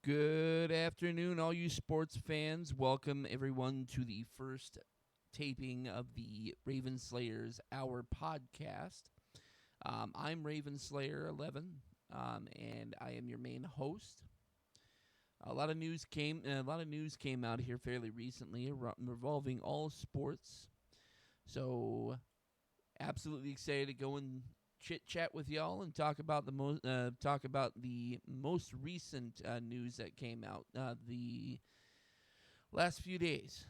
Good afternoon, all you sports fans. Welcome, everyone, to the first taping of the Raven Slayers Hour podcast. I'm Raven Slayer 11, and I am your main host. A lot of news came out here fairly recently revolving all sports. So, absolutely excited to go and chit chat with y'all and talk about the most recent news that came out the last few days.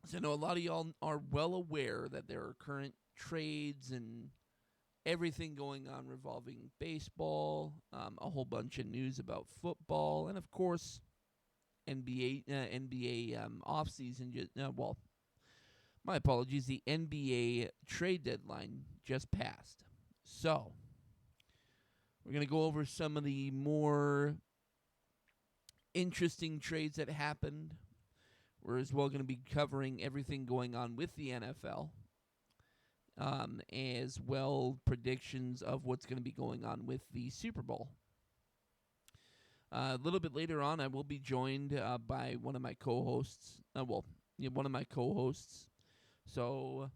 So I know a lot of y'all are well aware that there are current trades and everything going on revolving baseball, a whole bunch of news about football, and of course NBA offseason. My apologies. The NBA trade deadline just passed. So, we're going to go over some of the more interesting trades that happened. We're as well going to be covering everything going on with the NFL, as well predictions of what's going to be going on with the Super Bowl. A little bit later on, I will be joined by one of my co-hosts. One of my co-hosts. So,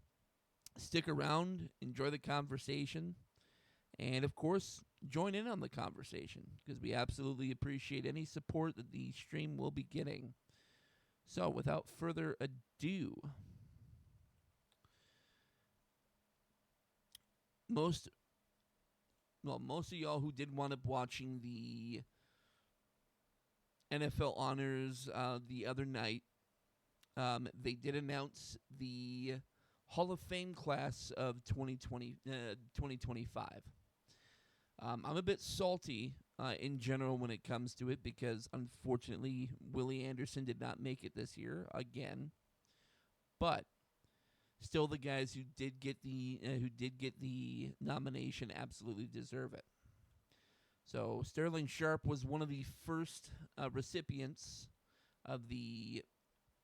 stick around, enjoy the conversation, and of course, join in on the conversation because we absolutely appreciate any support that the stream will be getting. So, without further ado, most of y'all who did wind up watching the NFL honors the other night, they did announce the Hall of Fame class of 2025. I'm a bit salty in general when it comes to it because unfortunately Willie Anderson did not make it this year again. But still, the guys who did get the nomination absolutely deserve it. So Sterling Sharp was one of the first recipients of the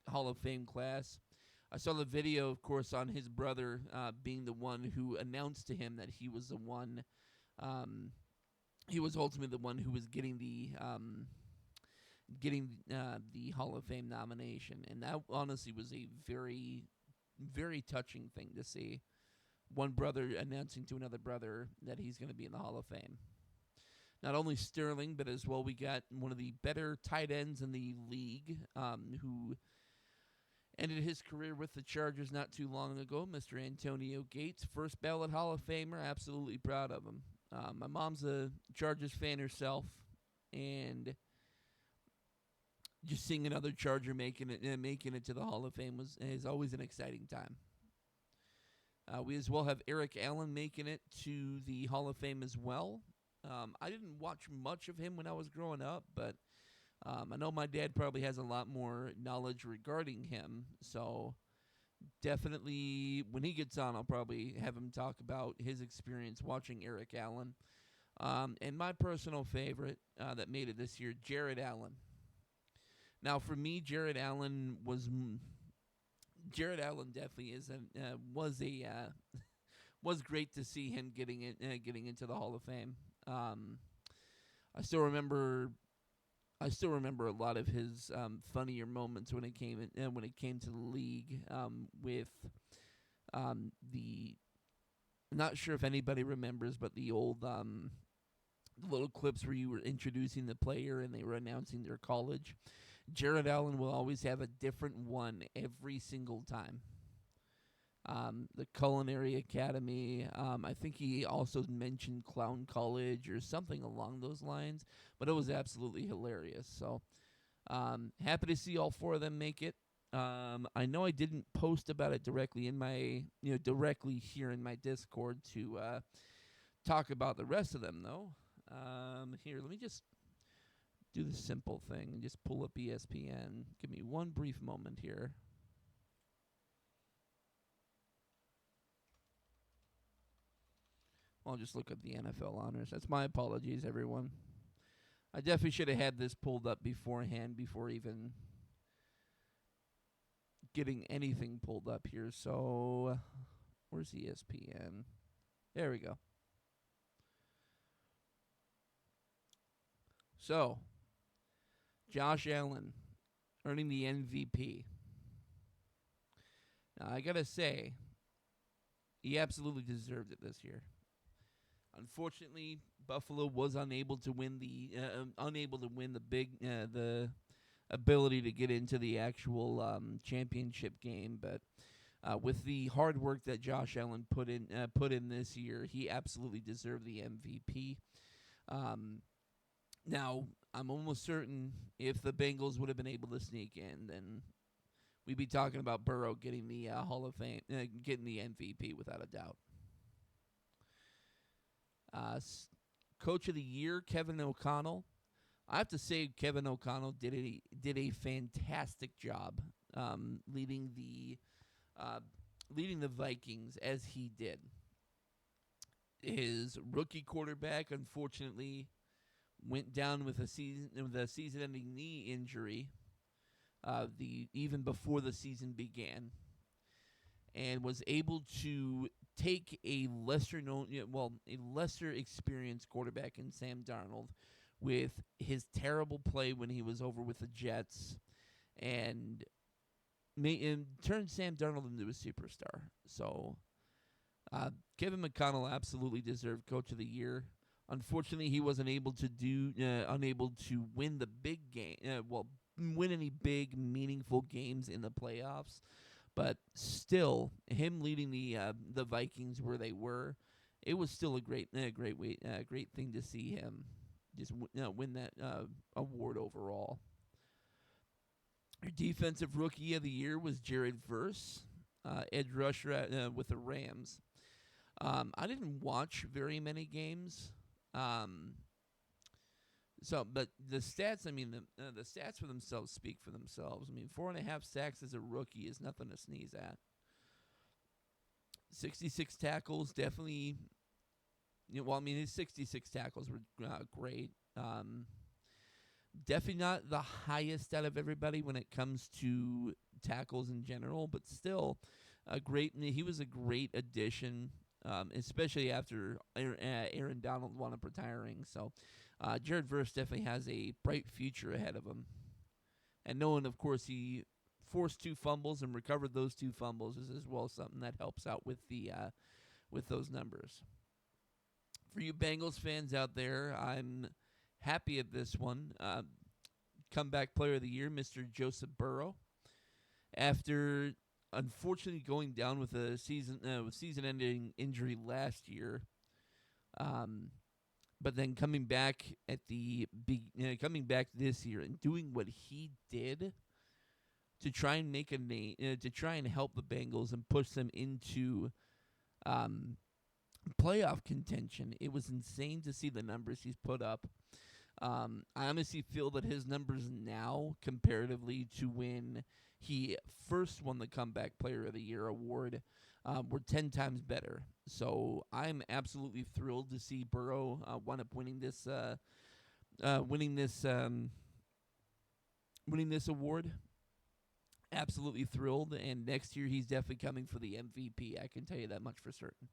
Hall of Fame class. I saw the video, of course, on his brother being the one who announced to him that he was the one. He was ultimately the one who was getting the Hall of Fame nomination, and that honestly was a very, very touching thing to see. One brother announcing to another brother that he's going to be in the Hall of Fame. Not only Sterling, but as well we got one of the better tight ends in the league, who ended his career with the Chargers not too long ago, Mr. Antonio Gates, first ballot Hall of Famer. Absolutely proud of him. My mom's a Chargers fan herself, and just seeing another Charger making it to the Hall of Fame is always an exciting time. We as well have Eric Allen making it to the Hall of Fame as well. I didn't watch much of him when I was growing up, but I know my dad probably has a lot more knowledge regarding him, so definitely when he gets on, I'll probably have him talk about his experience watching Eric Allen. And my personal favorite that made it this year, Jared Allen. Now, for me, Jared Allen definitely was great to see him getting into the Hall of Fame. I still remember a lot of his funnier moments when it came to the league with the. I'm not sure if anybody remembers, but the old little clips where you were introducing the player and they were announcing their college. Jared Allen will always have a different one every single time. The Culinary Academy. I think he also mentioned Clown College or something along those lines, but it was absolutely hilarious. So happy to see all four of them make it. I know I didn't post about it directly directly here in my Discord to talk about the rest of them though. Here, let me just do the simple thing and just pull up ESPN. Give me one brief moment here. I'll just look up the NFL honors. That's my apologies, everyone. I definitely should have had this pulled up beforehand before even getting anything pulled up here. So, where's ESPN? There we go. So, Josh Allen earning the MVP. Now, I got to say, he absolutely deserved it this year. Unfortunately, Buffalo was unable to win the the ability to get into the actual championship game. But with the hard work that Josh Allen put in this year, he absolutely deserved the MVP. Now, I'm almost certain if the Bengals would have been able to sneak in, then we'd be talking about Burrow getting the Hall of Fame, getting the MVP without a doubt. Coach of the Year, Kevin O'Connell. I have to say, Kevin O'Connell did a fantastic job leading the Vikings as he did. His rookie quarterback, unfortunately, went down with a season-ending knee injury. Even before the season began, and was able to take a lesser experienced quarterback in Sam Darnold with his terrible play when he was over with the Jets, and turned Sam Darnold into a superstar. So, Kevin McConnell absolutely deserved Coach of the Year. Unfortunately, he wasn't able to win the big game. Win any big, meaningful games in the playoffs. But still, him leading the Vikings where they were, it was still a great thing to see him just win that award overall. Your defensive rookie of the year was Jared Verse, edge rusher with the Rams. I didn't watch very many games. But the stats, the stats for themselves speak for themselves. 4.5 sacks as a rookie is nothing to sneeze at. 66 tackles, definitely. His 66 tackles were great. Definitely not the highest out of everybody when it comes to tackles in general, but still he was a great addition, especially after Aaron Donald wound up retiring. So Jared Verse definitely has a bright future ahead of him. And knowing, of course, he forced 2 fumbles and recovered those 2 fumbles is as well something that helps out with those numbers. For you Bengals fans out there, I'm happy at this one. Comeback Player of the Year, Mr. Joseph Burrow. After unfortunately going down with a season-ending injury last year, but then coming back coming back this year and doing what he did to try and make a name, to try and help the Bengals and push them into playoff contention. It was insane to see the numbers he's put up. I honestly feel that his numbers now, comparatively to when he first won the Comeback Player of the Year award, were 10 times better. So I'm absolutely thrilled to see Burrow wind up winning this award. Absolutely thrilled, and next year he's definitely coming for the MVP. I can tell you that much for certain.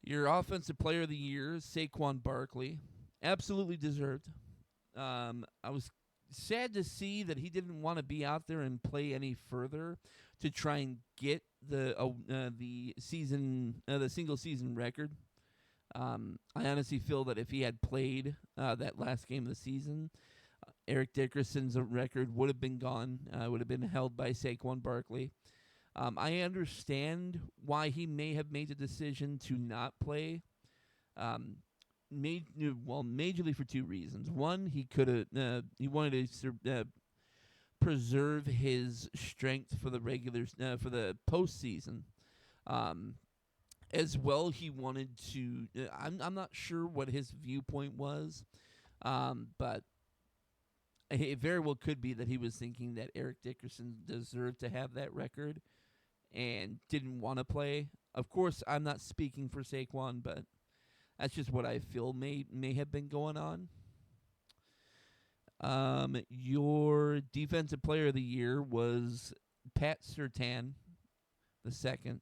Your Offensive Player of the Year, Saquon Barkley. Absolutely deserved. I was sad to see that he didn't want to be out there and play any further to try and get the single season record. I honestly feel that if he had played that last game of the season, Eric Dickerson's record would have been gone. Would have been held by Saquon Barkley. I understand why he may have made the decision to not play. Majorly for 2 reasons. One, he wanted to preserve his strength for the for the postseason. As well, he wanted to. I'm not sure what his viewpoint was, but it very well could be that he was thinking that Eric Dickerson deserved to have that record and didn't want to play. Of course, I'm not speaking for Saquon, but that's just what I feel may have been going on. Your Defensive Player of the Year was Pat Surtain the second.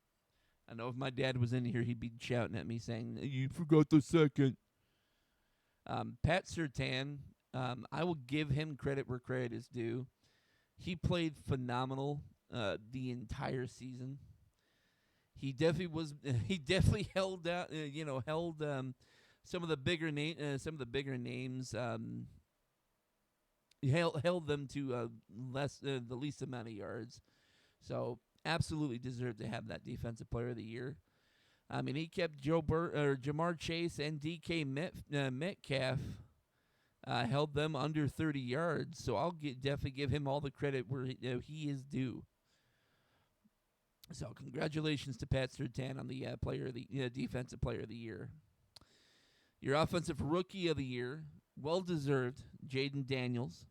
I know if my dad was in here, he'd be shouting at me saying, "You forgot the second." Pat Surtain, I will give him credit where credit is due. He played phenomenal the entire season. He definitely was. He definitely held out. Held some of the bigger names. He held them to the least amount of yards. So absolutely deserved to have that Defensive Player of the Year. I mean, he kept Jamar Chase and DK Metcalf held them under 30 yards. So I'll definitely give him all the credit where he is due. So congratulations to Pat Surtain on the Defensive Player of the Year. Your Offensive Rookie of the Year, well-deserved, Jaden Daniels.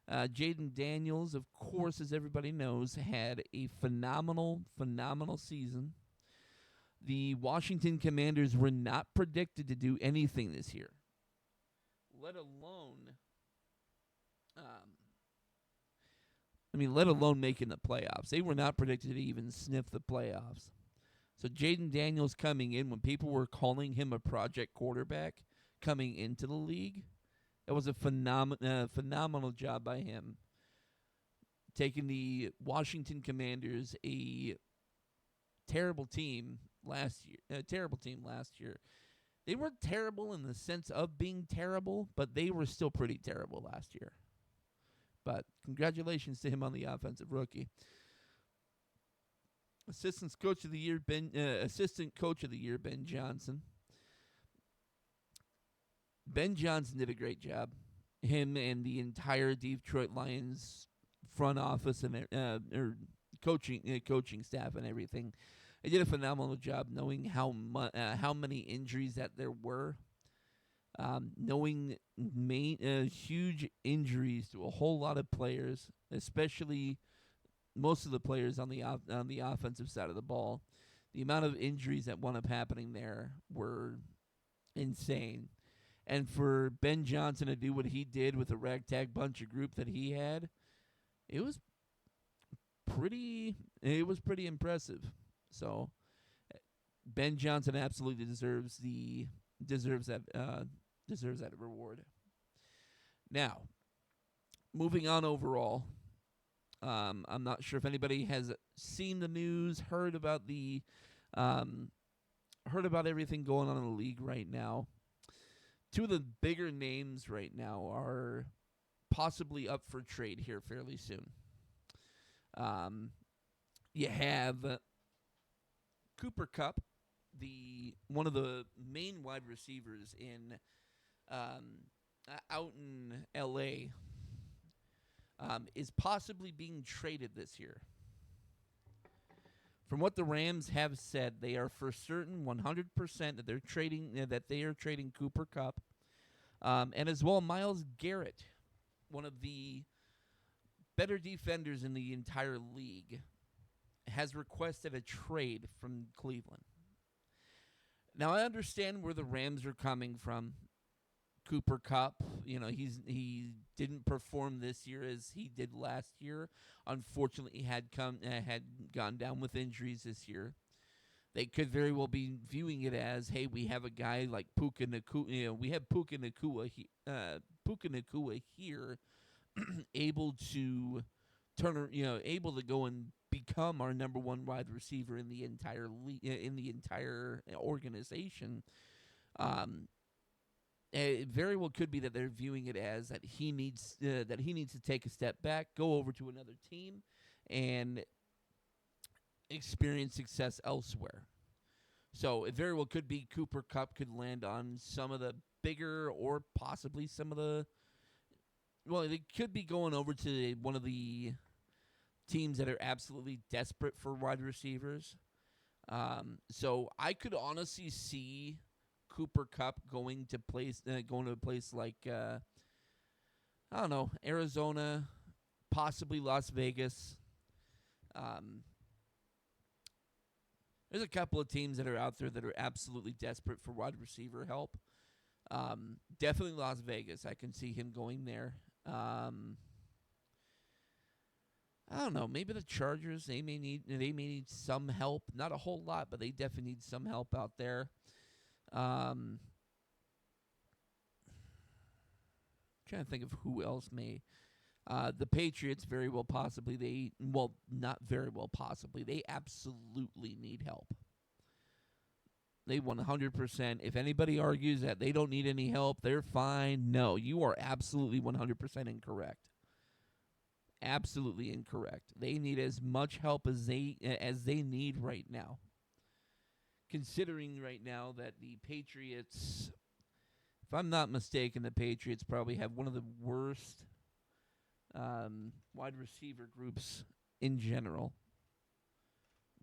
Jaden Daniels, of course, as everybody knows, had a phenomenal season. The Washington Commanders were not predicted to do anything this year, let alone making the playoffs. They were not predicted to even sniff the playoffs. So Jaden Daniels coming in, when people were calling him a project quarterback coming into the league, it was a phenomenal job by him, taking the Washington Commanders, a terrible team last year. They weren't terrible in the sense of being terrible, but they were still pretty terrible last year. But congratulations to him on the Offensive Rookie. Assistant Coach of the Year, Ben Johnson. Ben Johnson did a great job. Him and the entire Detroit Lions front office and coaching staff and everything. They did a phenomenal job knowing how many injuries that there were. Knowing huge injuries to a whole lot of players, especially most of the players on the offensive side of the ball. The amount of injuries that wound up happening there were insane. And for Ben Johnson to do what he did with the ragtag bunch of group that he had, it was pretty impressive. So Ben Johnson absolutely deserves that reward. Now, moving on overall, I'm not sure if anybody has seen the news, heard about everything going on in the league right now. Two of the bigger names right now are possibly up for trade here fairly soon. You have Cooper Kupp, one of the main wide receivers out in L.A., is possibly being traded this year. From what the Rams have said, they are for certain 100% that they are trading Cooper Kupp, and as well Myles Garrett, one of the better defenders in the entire league, has requested a trade from Cleveland. Now I understand where the Rams are coming from. Cooper Kupp, he didn't perform this year as he did last year. Unfortunately, had gone down with injuries this year. They could very well be viewing it as, hey, we have a guy like Puka Nacua. We have Puka Nacua here, able to able to go and become our number one wide receiver in the entire organization. It very well could be that they're viewing it as that he needs to take a step back, go over to another team, and experience success elsewhere. So it very well could be Cooper Kupp could land on some of the bigger or possibly some of the. Well, they could be going over to one of the teams that are absolutely desperate for wide receivers. So I could honestly see Cooper Kupp going to a place like I don't know, Arizona, possibly Las Vegas. There's a couple of teams that are out there that are absolutely desperate for wide receiver help. Definitely Las Vegas. I can see him going there. I don't know. Maybe the Chargers. They may need some help. Not a whole lot, but they definitely need some help out there. trying to think of who else may. The Patriots very well possibly not very well possibly. They absolutely need help. They 100%. If anybody argues that they don't need any help, they're fine. No, you are absolutely 100% incorrect. Absolutely incorrect. They need as much help as they need right now. Considering right now that the Patriots, if I'm not mistaken, the Patriots probably have one of the worst wide receiver groups in general.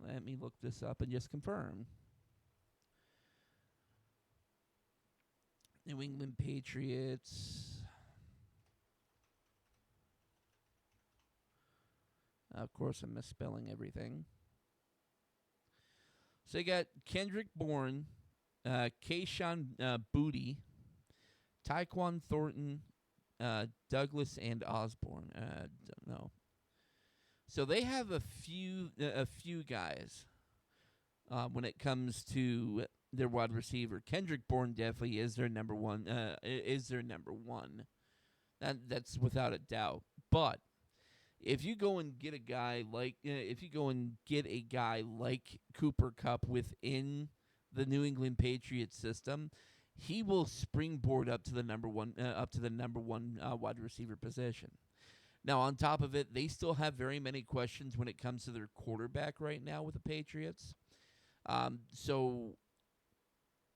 Let me look this up and just confirm. New England Patriots. Of course, I'm misspelling everything. So you got Kendrick Bourne, Kayshon Boutte, Tyquan Thornton, Douglas, and Osborne. Don't know. So they have a few guys when it comes to their wide receiver. Kendrick Bourne definitely is their number one. That's without a doubt. But if you go and get a guy like Cooper Kupp within the New England Patriots system, he will springboard up to the number one wide receiver position. Now, on top of it, they still have very many questions when it comes to their quarterback right now with the Patriots. So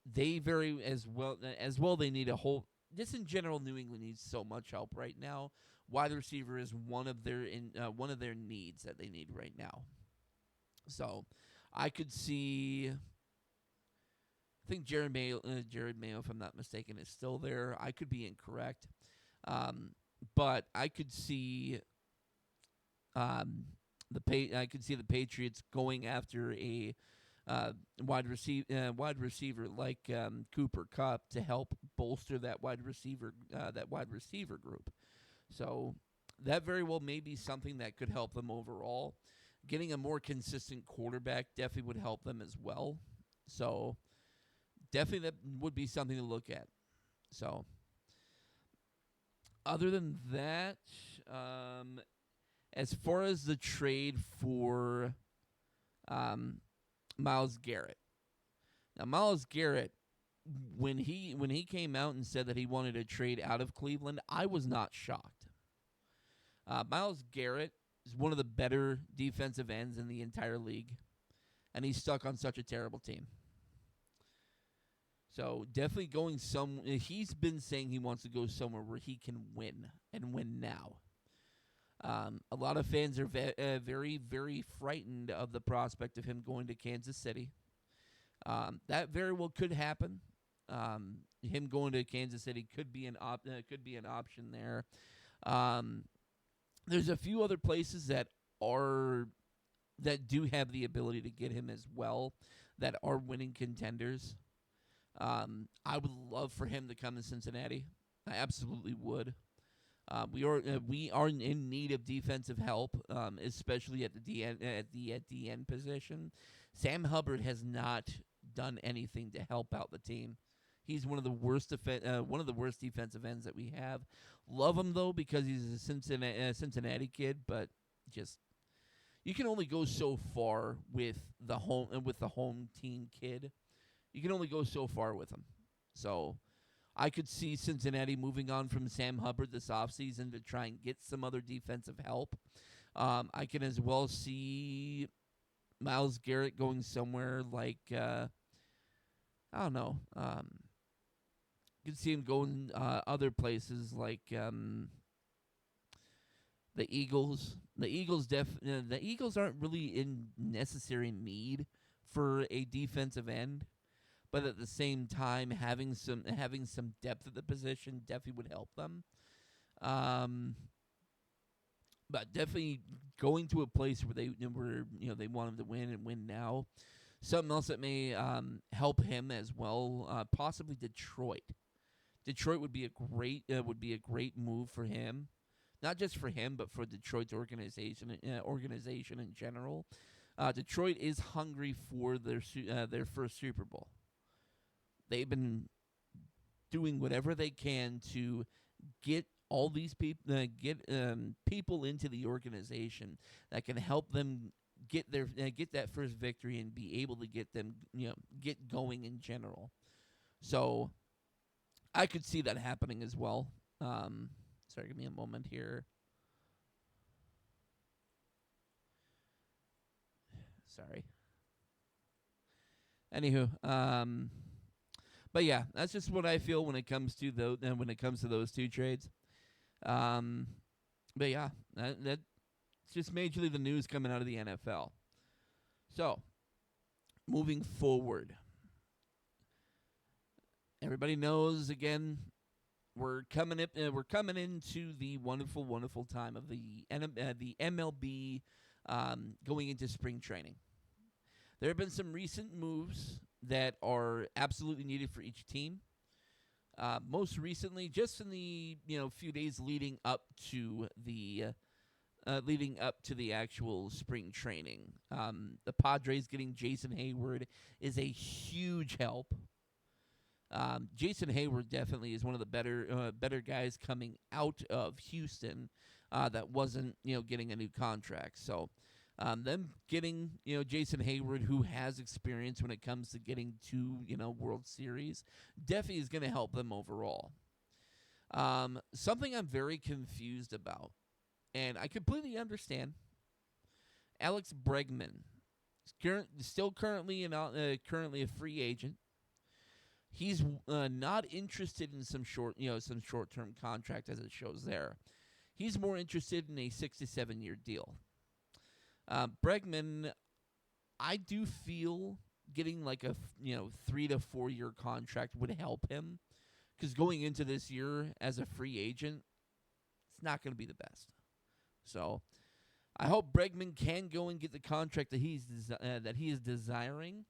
they they need a whole. Just in general, New England needs so much help right now. Wide receiver is one of their needs that they need right now. So I could see. I think Jared Mayo, if I'm not mistaken, is still there. I could be incorrect, but I could see the Patriots going after a wide receiver like Cooper Kupp to help bolster that wide receiver group. So that very well may be something that could help them overall. Getting a more consistent quarterback definitely would help them as well. So definitely that would be something to look at. So other than that, as far as the trade for Myles Garrett. Now, Myles Garrett, when he came out and said that he wanted to trade out of Cleveland, I was not shocked. Myles Garrett is one of the better defensive ends in the entire league, and he's stuck on such a terrible team. So definitely going he's been saying he wants to go somewhere where he can win and win now. A lot of fans are very, very frightened of the prospect of him going to Kansas City. That very well could happen. Him going to Kansas City could be an option there. There's a few other places that do have the ability to get him as well, that are winning contenders. I would love for him to come to Cincinnati. I absolutely would. We are in need of defensive help, especially at the end position. Sam Hubbard has not done anything to help out the team. He's one of the worst defensive ends that we have. Love him though because he's a Cincinnati kid, but just you can only go so far with the home team kid. You can only go so far with him. So I could see Cincinnati moving on from Sam Hubbard this offseason to try and get some other defensive help. I can as well see Myles Garrett going somewhere like, I don't know. You can see him going other places like the Eagles. The Eagles aren't really in necessary need for a defensive end. But at the same time, having some depth at the position definitely would help them. But definitely going to a place where they want him to win and win now. Something else that may help him as well, possibly Detroit. Detroit would be a great move for him, not just for him, but for Detroit's organization in general. Detroit is hungry for their first Super Bowl. They've been doing whatever they can to get all these people get people into the organization that can help them get that first victory and be able to get them get going in general. So I could see that happening as well. Sorry, give me a moment here. Sorry. Anywho, but yeah, that's just what I feel when it comes to those two trades. Um, but yeah, that's just majorly the news coming out of the NFL. So moving forward, everybody knows again we're coming into the wonderful, wonderful time of the MLB going into spring training. There have been some recent moves that are absolutely needed for each team. Most recently, just in the few days leading up to the actual spring training, the Padres getting Jason Hayward is a huge help. Jason Hayward definitely is one of the better guys coming out of Houston that wasn't getting a new contract. So them getting Jason Hayward, who has experience when it comes to getting to World Series, definitely is going to help them overall. Something I'm very confused about, and I completely understand. Alex Bregman, still currently a free agent. He's not interested in some short-term contract as it shows there. He's more interested in a 6 to 7 year deal. Bregman, I do feel getting like a 3 to 4 year contract would help him, because going into this year as a free agent, it's not going to be the best. So I hope Bregman can go and get the contract that he is desiring.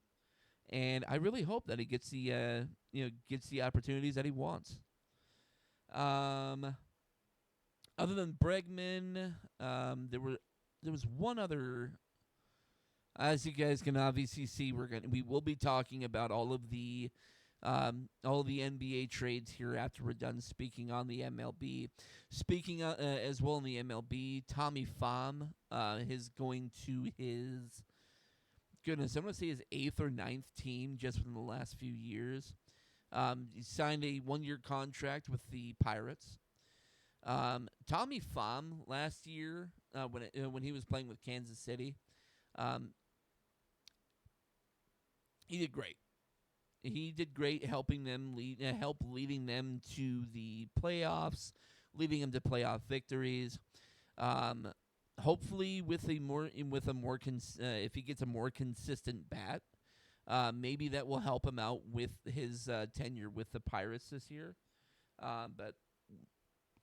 And I really hope that he gets the opportunities that he wants. Other than Bregman, there was one other. As you guys can obviously see, we will be talking about all the NBA trades here after we're done speaking on the MLB. Speaking as well in the MLB, Tommy Pham is going to his. Goodness, I'm going to say his 8th or 9th team just within the last few years. He signed a 1-year contract with the Pirates. Tommy Pham last year, when he was playing with Kansas City, he did great. He did great helping them leading them to the playoffs, leading them to playoff victories. Hopefully, if he gets a more consistent bat, maybe that will help him out with his tenure with the Pirates this year. But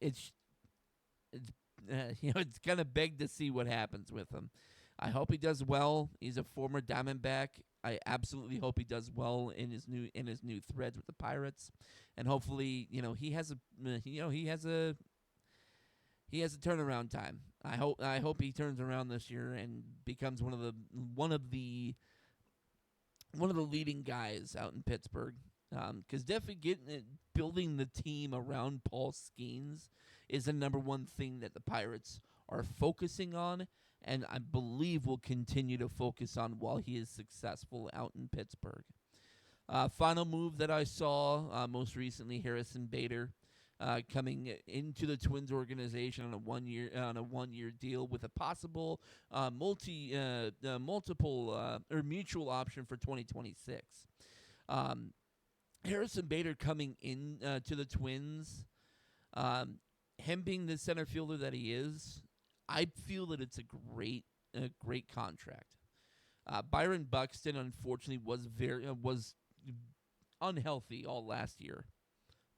it's kind of beg to see what happens with him. I hope he does well. He's a former Diamondback. I absolutely hope he does well in his new threads with the Pirates, and hopefully, he has a turnaround time. I hope he turns around this year and becomes one of the leading guys out in Pittsburgh. Because definitely building the team around Paul Skeens is the number one thing that the Pirates are focusing on, and I believe will continue to focus on while he is successful out in Pittsburgh. Final move that I saw most recently, Harrison Bader. Coming into the Twins organization on a 1-year deal with a possible mutual option for 2026. Harrison Bader coming in to the Twins, him being the center fielder that he is, I feel that it's a great contract. Byron Buxton unfortunately was unhealthy all last year.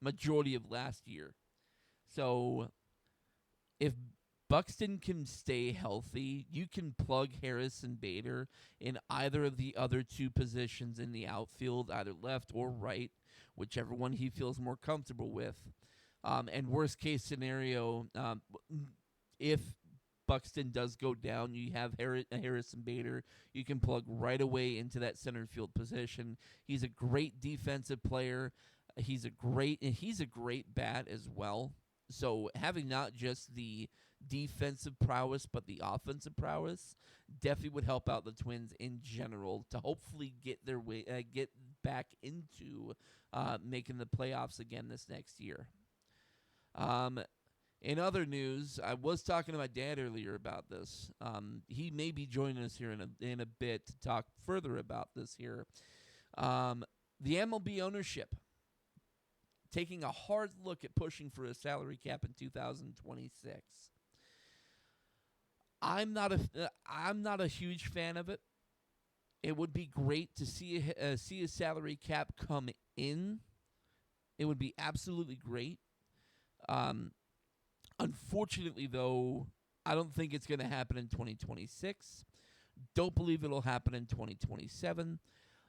Majority of last year. So if Buxton can stay healthy, you can plug Harrison Bader in either of the other two positions in the outfield, either left or right, whichever one he feels more comfortable with. And worst case scenario, if Buxton does go down, you have Harrison Bader. You can plug right away into that center field position. He's a great defensive player. He's a great bat as well. So having not just the defensive prowess but the offensive prowess definitely would help out the Twins in general to hopefully get back into making the playoffs again this next year. Um, in other news, I was talking to my dad earlier about this. He may be joining us here in a bit to talk further about this here. The MLB ownership taking a hard look at pushing for a salary cap in 2026. I'm not a huge fan of it. It would be great to see a salary cap come in. It would be absolutely great. Um, Unfortunately, though, I don't think it's going to happen in 2026. Don't believe it'll happen in 2027.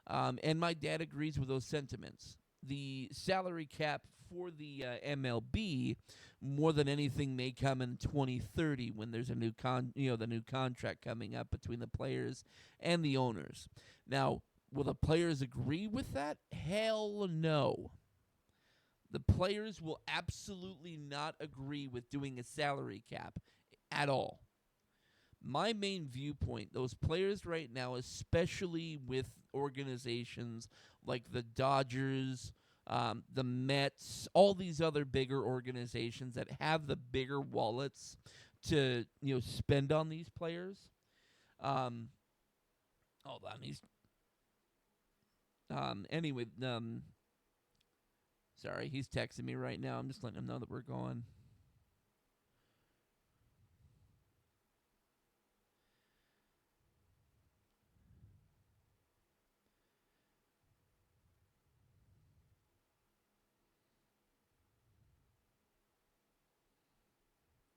And my dad agrees with those sentiments. The salary cap for the MLB, more than anything, may come in 2030 when there's a new the new contract coming up between the players and the owners. Now, will the players agree with that? Hell no. The players will absolutely not agree with doing a salary cap at all. My main viewpoint, those players right now, especially with organizations like the Dodgers, the Mets, all these other bigger organizations that have the bigger wallets to spend on these players. Hold on, anyway. Sorry, he's texting me right now. I'm just letting him know that we're going.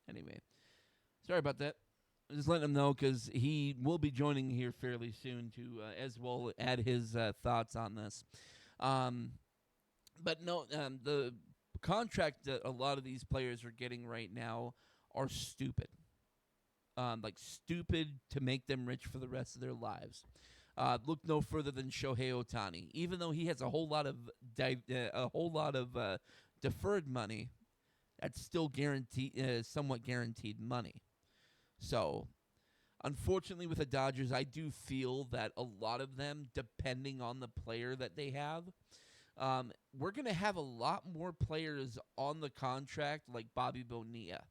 Anyway, sorry about that. Just letting him know because he will be joining here fairly soon to as well add his thoughts on this. But no, the contract that a lot of these players are getting right now are stupid. Like stupid to make them rich for the rest of their lives. Look no further than Shohei Ohtani. Even though he has a whole lot of deferred money, that's still somewhat guaranteed money. So, unfortunately, with the Dodgers, I do feel that a lot of them, depending on the player that they have, we're going to have a lot more players on the contract like Bobby Bonilla.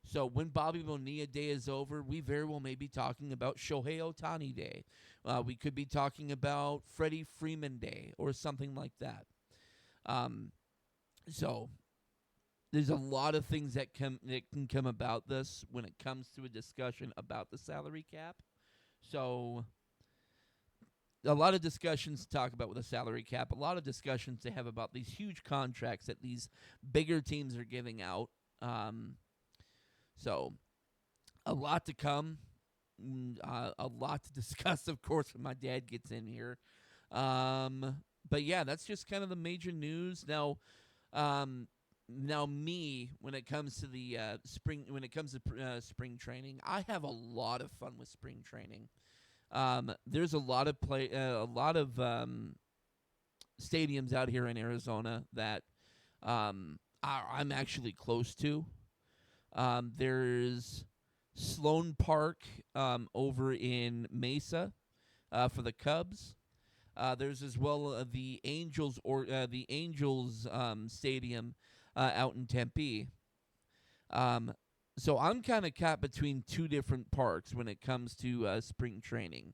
So when Bobby Bonilla Day is over, we very well may be talking about Shohei Ohtani Day. We could be talking about Freddie Freeman Day or something like that. So there's a lot of things that can come about this when it comes to a discussion about the salary cap. So a lot of discussions to talk about with the salary cap, a lot of discussions to have about these huge contracts that these bigger teams are giving out. So a lot to come, a lot to discuss, of course, when my dad gets in here. But yeah, that's just kind of the major news. Now, when it comes to the spring training, I have a lot of fun with spring training. There's a lot of stadiums out here in Arizona that I'm actually close to. There's Sloan Park over in Mesa for the Cubs. There's as well the Angels Stadium out in Tempe. So I'm kind of caught between two different parks when it comes to spring training.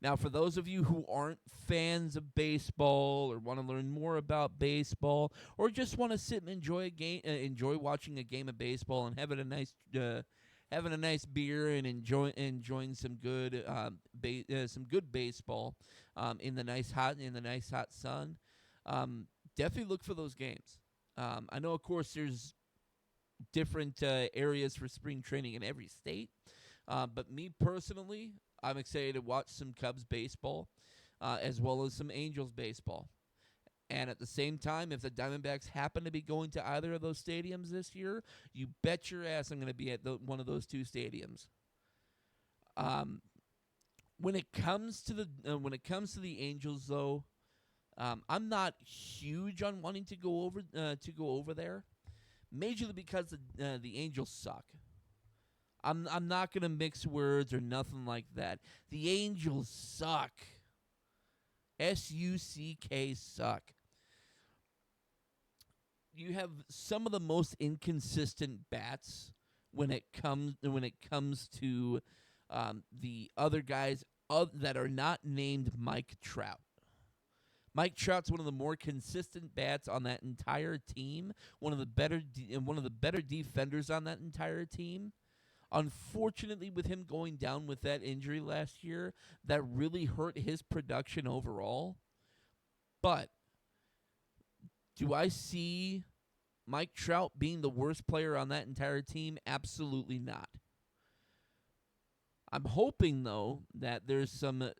Now, for those of you who aren't fans of baseball or want to learn more about baseball, or just want to sit and enjoy watching a game of baseball and having a nice beer and enjoying some good baseball in the nice hot sun, definitely look for those games. I know, of course, there's different areas for spring training in every state, but me personally, I'm excited to watch some Cubs baseball as well as some Angels baseball. And at the same time, if the Diamondbacks happen to be going to either of those stadiums this year, you bet your ass I'm going to be at one of those two stadiums. When it comes to the Angels, though, I'm not huge on wanting to go over there majorly because the Angels suck. I'm not gonna mix words or nothing like that. The Angels suck. SUCK suck. You have some of the most inconsistent bats when it comes to the other guys that are not named Mike Trout. Mike Trout's one of the more consistent bats on that entire team. One of the better defenders on that entire team. Unfortunately, with him going down with that injury last year, that really hurt his production overall. But do I see Mike Trout being the worst player on that entire team? Absolutely not. I'm hoping, though, that there's some of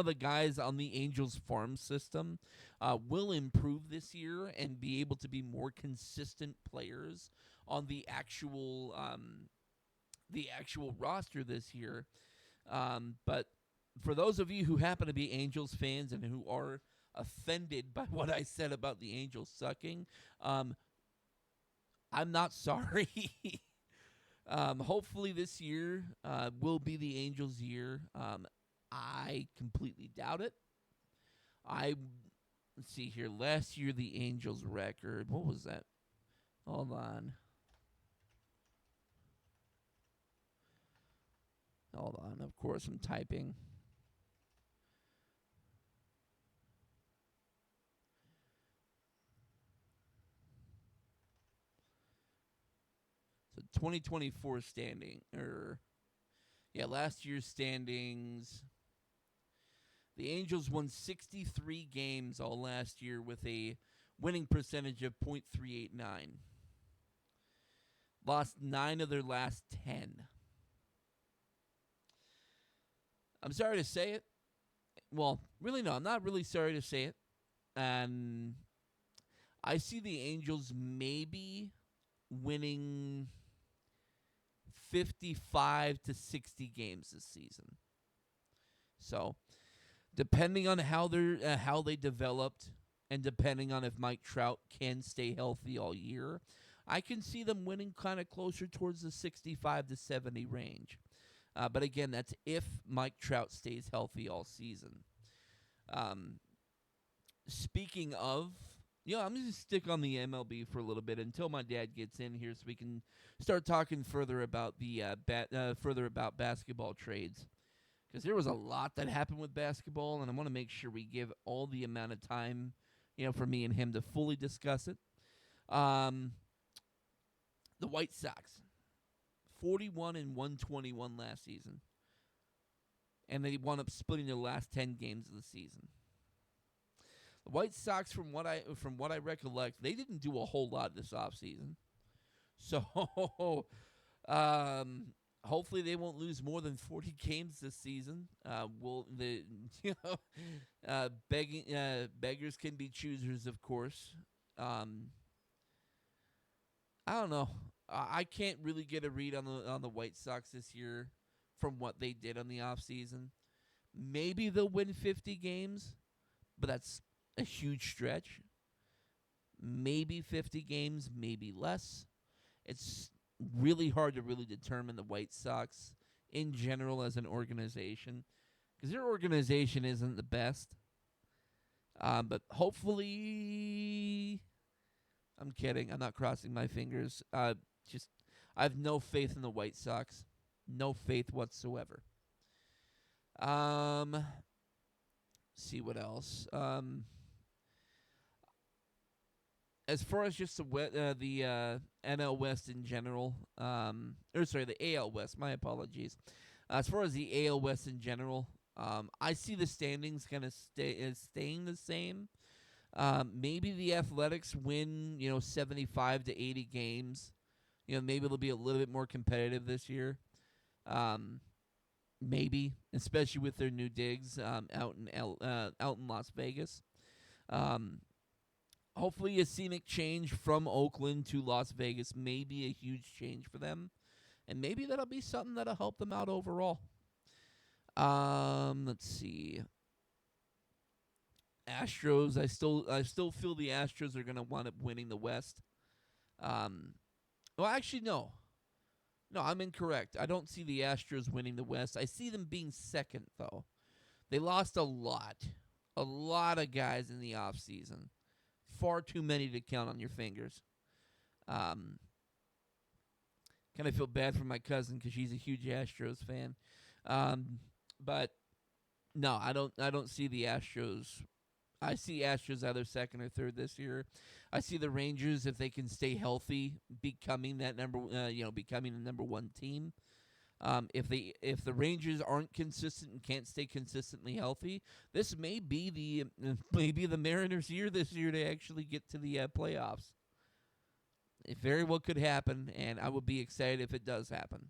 the guys on the Angels farm system will improve this year and be able to be more consistent players on the actual roster this year. But for those of you who happen to be Angels fans and who are offended by what I said about the Angels sucking, I'm not sorry. Hopefully this year will be the Angels' year. I completely doubt it. Let's see here. Last year, the Angels' record. What was that? Hold on. Of course, I'm typing. So 2024 standing. Last year's standings. The Angels won 63 games all last year with a winning percentage of .389. Lost 9 of their last 10. I'm sorry to say it. Well, really, no, I'm not really sorry to say it. And I see the Angels maybe winning 55 to 60 games this season. So, depending on how they developed, and depending on if Mike Trout can stay healthy all year, I can see them winning kind of closer towards the 65 to 70 range. But again, that's if Mike Trout stays healthy all season. Speaking of, I'm going to stick on the MLB for a little bit until my dad gets in here, so we can start talking further about about basketball trades. Because there was a lot that happened with basketball, and I want to make sure we give all the amount of time, for me and him to fully discuss it. The White Sox, 41 and 121 last season, and they wound up splitting their last 10 games of the season. The White Sox, from what I recollect, they didn't do a whole lot this offseason. So, hopefully they won't lose more than 40 games this season. Beggars can be choosers, of course. I don't know. I can't really get a read on the White Sox this year from what they did on the offseason. Maybe they'll win 50 games, but that's a huge stretch. Maybe 50 games, maybe less. It's really hard to really determine the White Sox in general as an organization, because their organization isn't the best. But hopefully, I'm kidding. I'm not crossing my fingers. I have no faith in the White Sox. No faith whatsoever. See what else. As far as just the NL West in general, the AL West. My apologies. As far as the AL West in general, I see the standings kind of staying the same. Maybe the Athletics win, 75 to 80 games. Maybe they'll be a little bit more competitive this year. Maybe, especially with their new digs out in Las Vegas. Hopefully a scenic change from Oakland to Las Vegas may be a huge change for them. And maybe that'll be something that'll help them out overall. Let's see. Astros, I still feel the Astros are going to wind up winning the West. Um, well, actually, no. No, I'm incorrect. I don't see the Astros winning the West. I see them being second, though. They lost a lot. A lot of guys in the offseason. Far too many to count on your fingers. Um, kind of feel bad for my cousin because she's a huge Astros fan. But no, I don't see the Astros. I see Astros either second or third this year. I see the Rangers, if they can stay healthy, becoming that becoming the number one team. If the Rangers aren't consistent and can't stay consistently healthy, this may be the Mariners' year this year to actually get to the playoffs. It very well could happen, and I would be excited if it does happen.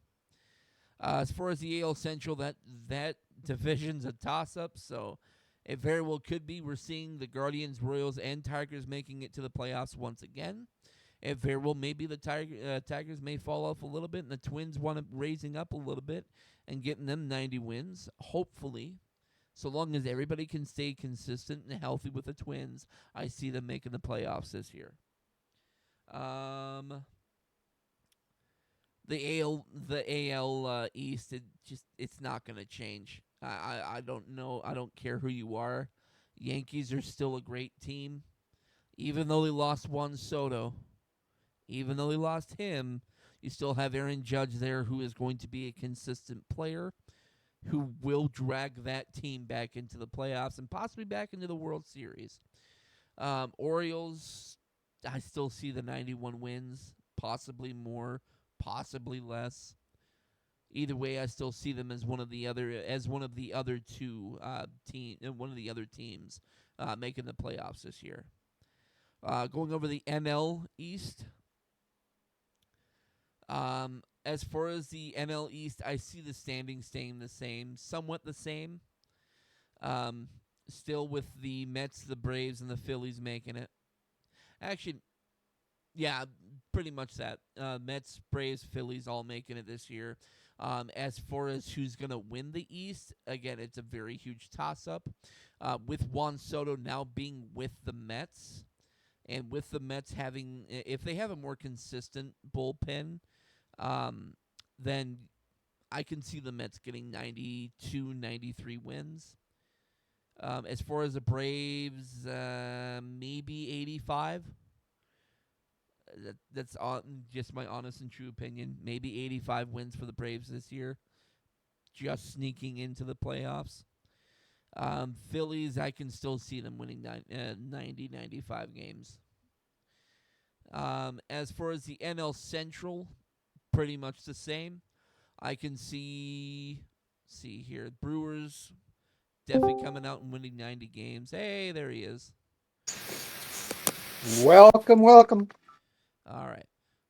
As far as the AL Central, that division's a toss-up, so it very well could be. We're seeing the Guardians, Royals, and Tigers making it to the playoffs once again. It very well maybe the Tigers may fall off a little bit, and the Twins want to raising up a little bit and getting them 90 wins, hopefully. So long as everybody can stay consistent and healthy with the Twins, I see them making the playoffs this year. The AL East, it's not going to change. I don't know. I don't care who you are. Yankees are still a great team, even though they lost Juan Soto. Even though they lost him, you still have Aaron Judge there, who is going to be a consistent player, who will drag that team back into the playoffs and possibly back into the World Series. Orioles, I still see the 91 wins, possibly more, possibly less. Either way, I still see them as one of the other teams making the playoffs this year. Going over the NL East. As far as the NL East, I see the standings staying the same, somewhat the same. Still with the Mets, the Braves, and the Phillies making it. Actually, yeah, pretty much that. Mets, Braves, Phillies all making it this year. As far as who's going to win the East, again, it's a very huge toss-up. With Juan Soto now being with the Mets, and with the Mets having, if they have a more consistent bullpen, then I can see the Mets getting 92, 93 wins. As far as the Braves, maybe 85. That's just my honest and true opinion. Maybe 85 wins for the Braves this year, just sneaking into the playoffs. Phillies, I can still see them winning 90, 95 games. As far as the NL Central, pretty much the same. I can see here, Brewers definitely coming out and winning 90 games. Hey, there he is. Welcome, welcome. All right.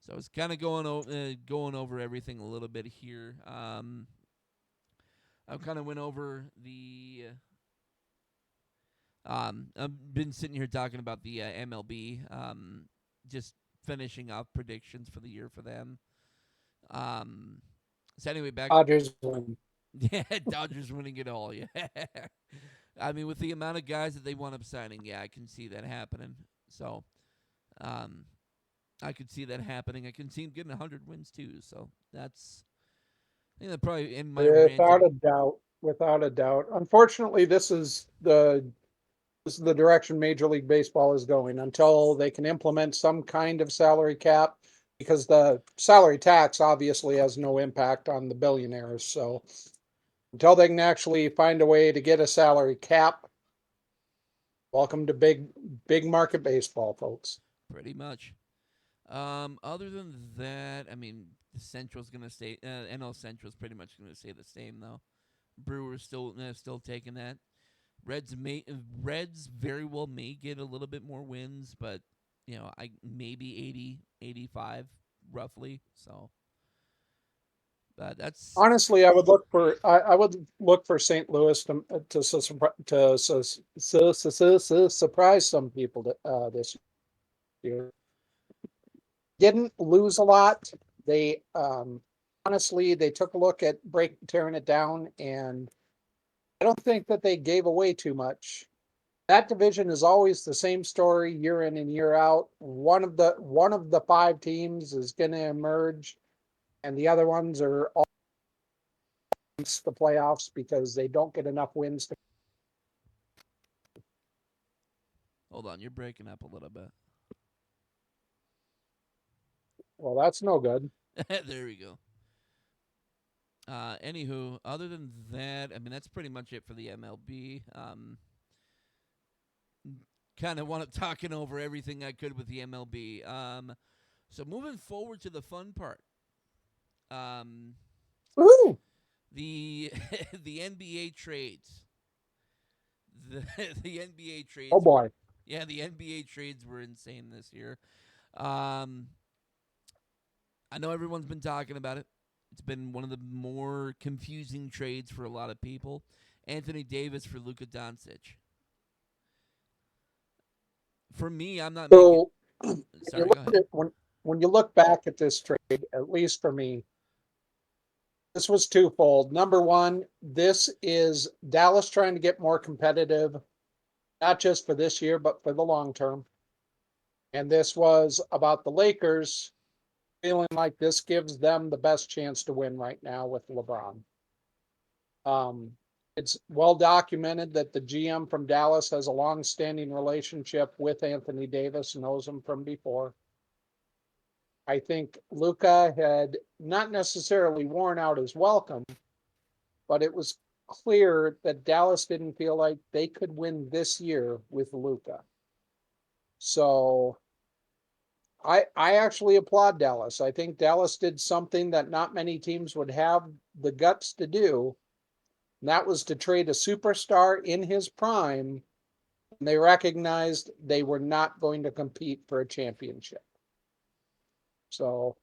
So I was kind of going over everything a little bit here. I kind of went over the. I've been sitting here talking about the MLB. Just finishing off predictions for the year for them. So anyway, back. Dodgers win. Yeah, Dodgers winning it all. Yeah. I mean, with the amount of guys that they wound up signing, yeah, I can see that happening. So, I could see that happening. I can see him getting 100 wins too. So that's, I think that probably in my Without ranting. a doubt. Without a doubt. Unfortunately, this is the direction Major League Baseball is going until they can implement some kind of salary cap, because the salary tax obviously has no impact on the billionaires. So until they can actually find a way to get a salary cap, welcome to big market baseball, folks. Pretty much. Other than that, I mean, the Central's gonna stay. NL Central's pretty much gonna stay the same though. Brewers still taking that. Reds very well may get a little bit more wins, but I maybe 80, 85 roughly. So, but that's Honestly, I would look for St. Louis to surprise some people this year. Didn't lose a lot. They honestly they took a look at tearing it down, and I don't think that they gave away too much. That division is always the same story year in and year out. One of the five teams is going to emerge, and the other ones are all against the playoffs because they don't get enough wins to. Hold on, you're breaking up a little bit. Well, that's no good. There we go. Anywho, other than that, I mean that's pretty much it for the MLB. Kind of want to talking over everything I could with the MLB. So moving forward to the fun part. Um, Woo! the the NBA trades. The the NBA Oh trades were, boy. yeah, the NBA trades were insane this year. Um, I know everyone's been talking about it. It's been one of the more confusing trades for a lot of people. Anthony Davis for Luka Doncic. For me, I'm not making. So you Sorry, look go at ahead. it when you look back at this trade, at least for me, this was twofold. Number one, this is Dallas trying to get more competitive, not just for this year, but for the long term. And this was about the Lakers feeling like this gives them the best chance to win right now with LeBron. Um, it's well documented that the GM from Dallas has a long-standing relationship with Anthony Davis, knows him from before. I think Luka had not necessarily worn out his welcome, but it was clear that Dallas didn't feel like they could win this year with Luka. So I actually applaud Dallas. I think Dallas did something that not many teams would have the guts to do. And that was to trade a superstar in his prime. And they recognized they were not going to compete for a championship. So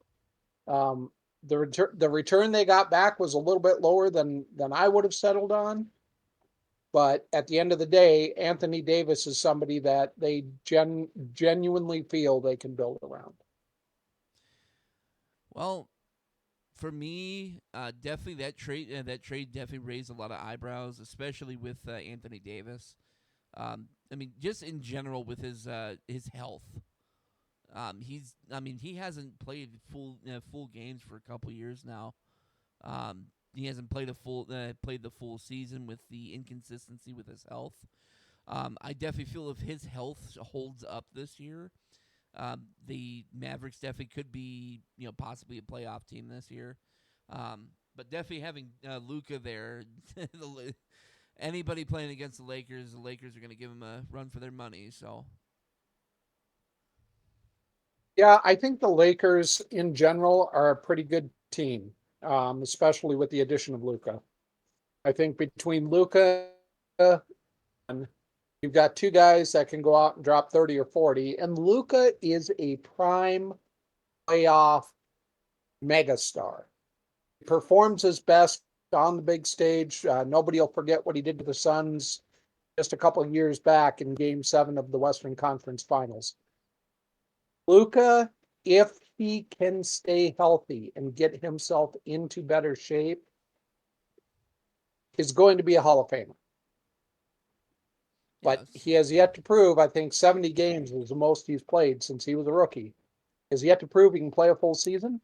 the return they got back was a little bit lower than I would have settled on. But at the end of the day, Anthony Davis is somebody that they genuinely feel they can build around. Well, for me, definitely that trade definitely raised a lot of eyebrows, especially with Anthony Davis. I mean, just in general with his health. He hasn't played full games for a couple years now. He hasn't played the full season with the inconsistency with his health. I definitely feel if his health holds up this year, the Mavericks definitely could be possibly a playoff team this year. But definitely having Luka there, anybody playing against the Lakers are going to give him a run for their money. So Yeah, I think the Lakers in general are a pretty good team, especially with the addition of Luka. I think between Luka and you've got two guys that can go out and drop 30 or 40, and Luka is a prime playoff megastar. He performs his best on the big stage. Nobody will forget what he did to the Suns just a couple of years back in Game 7 of the Western Conference Finals. Luka, if he can stay healthy and get himself into better shape, is going to be a Hall of Famer. But yes, he has yet to prove, I think 70 games is the most he's played since he was a rookie. Has yet to prove he can play a full season.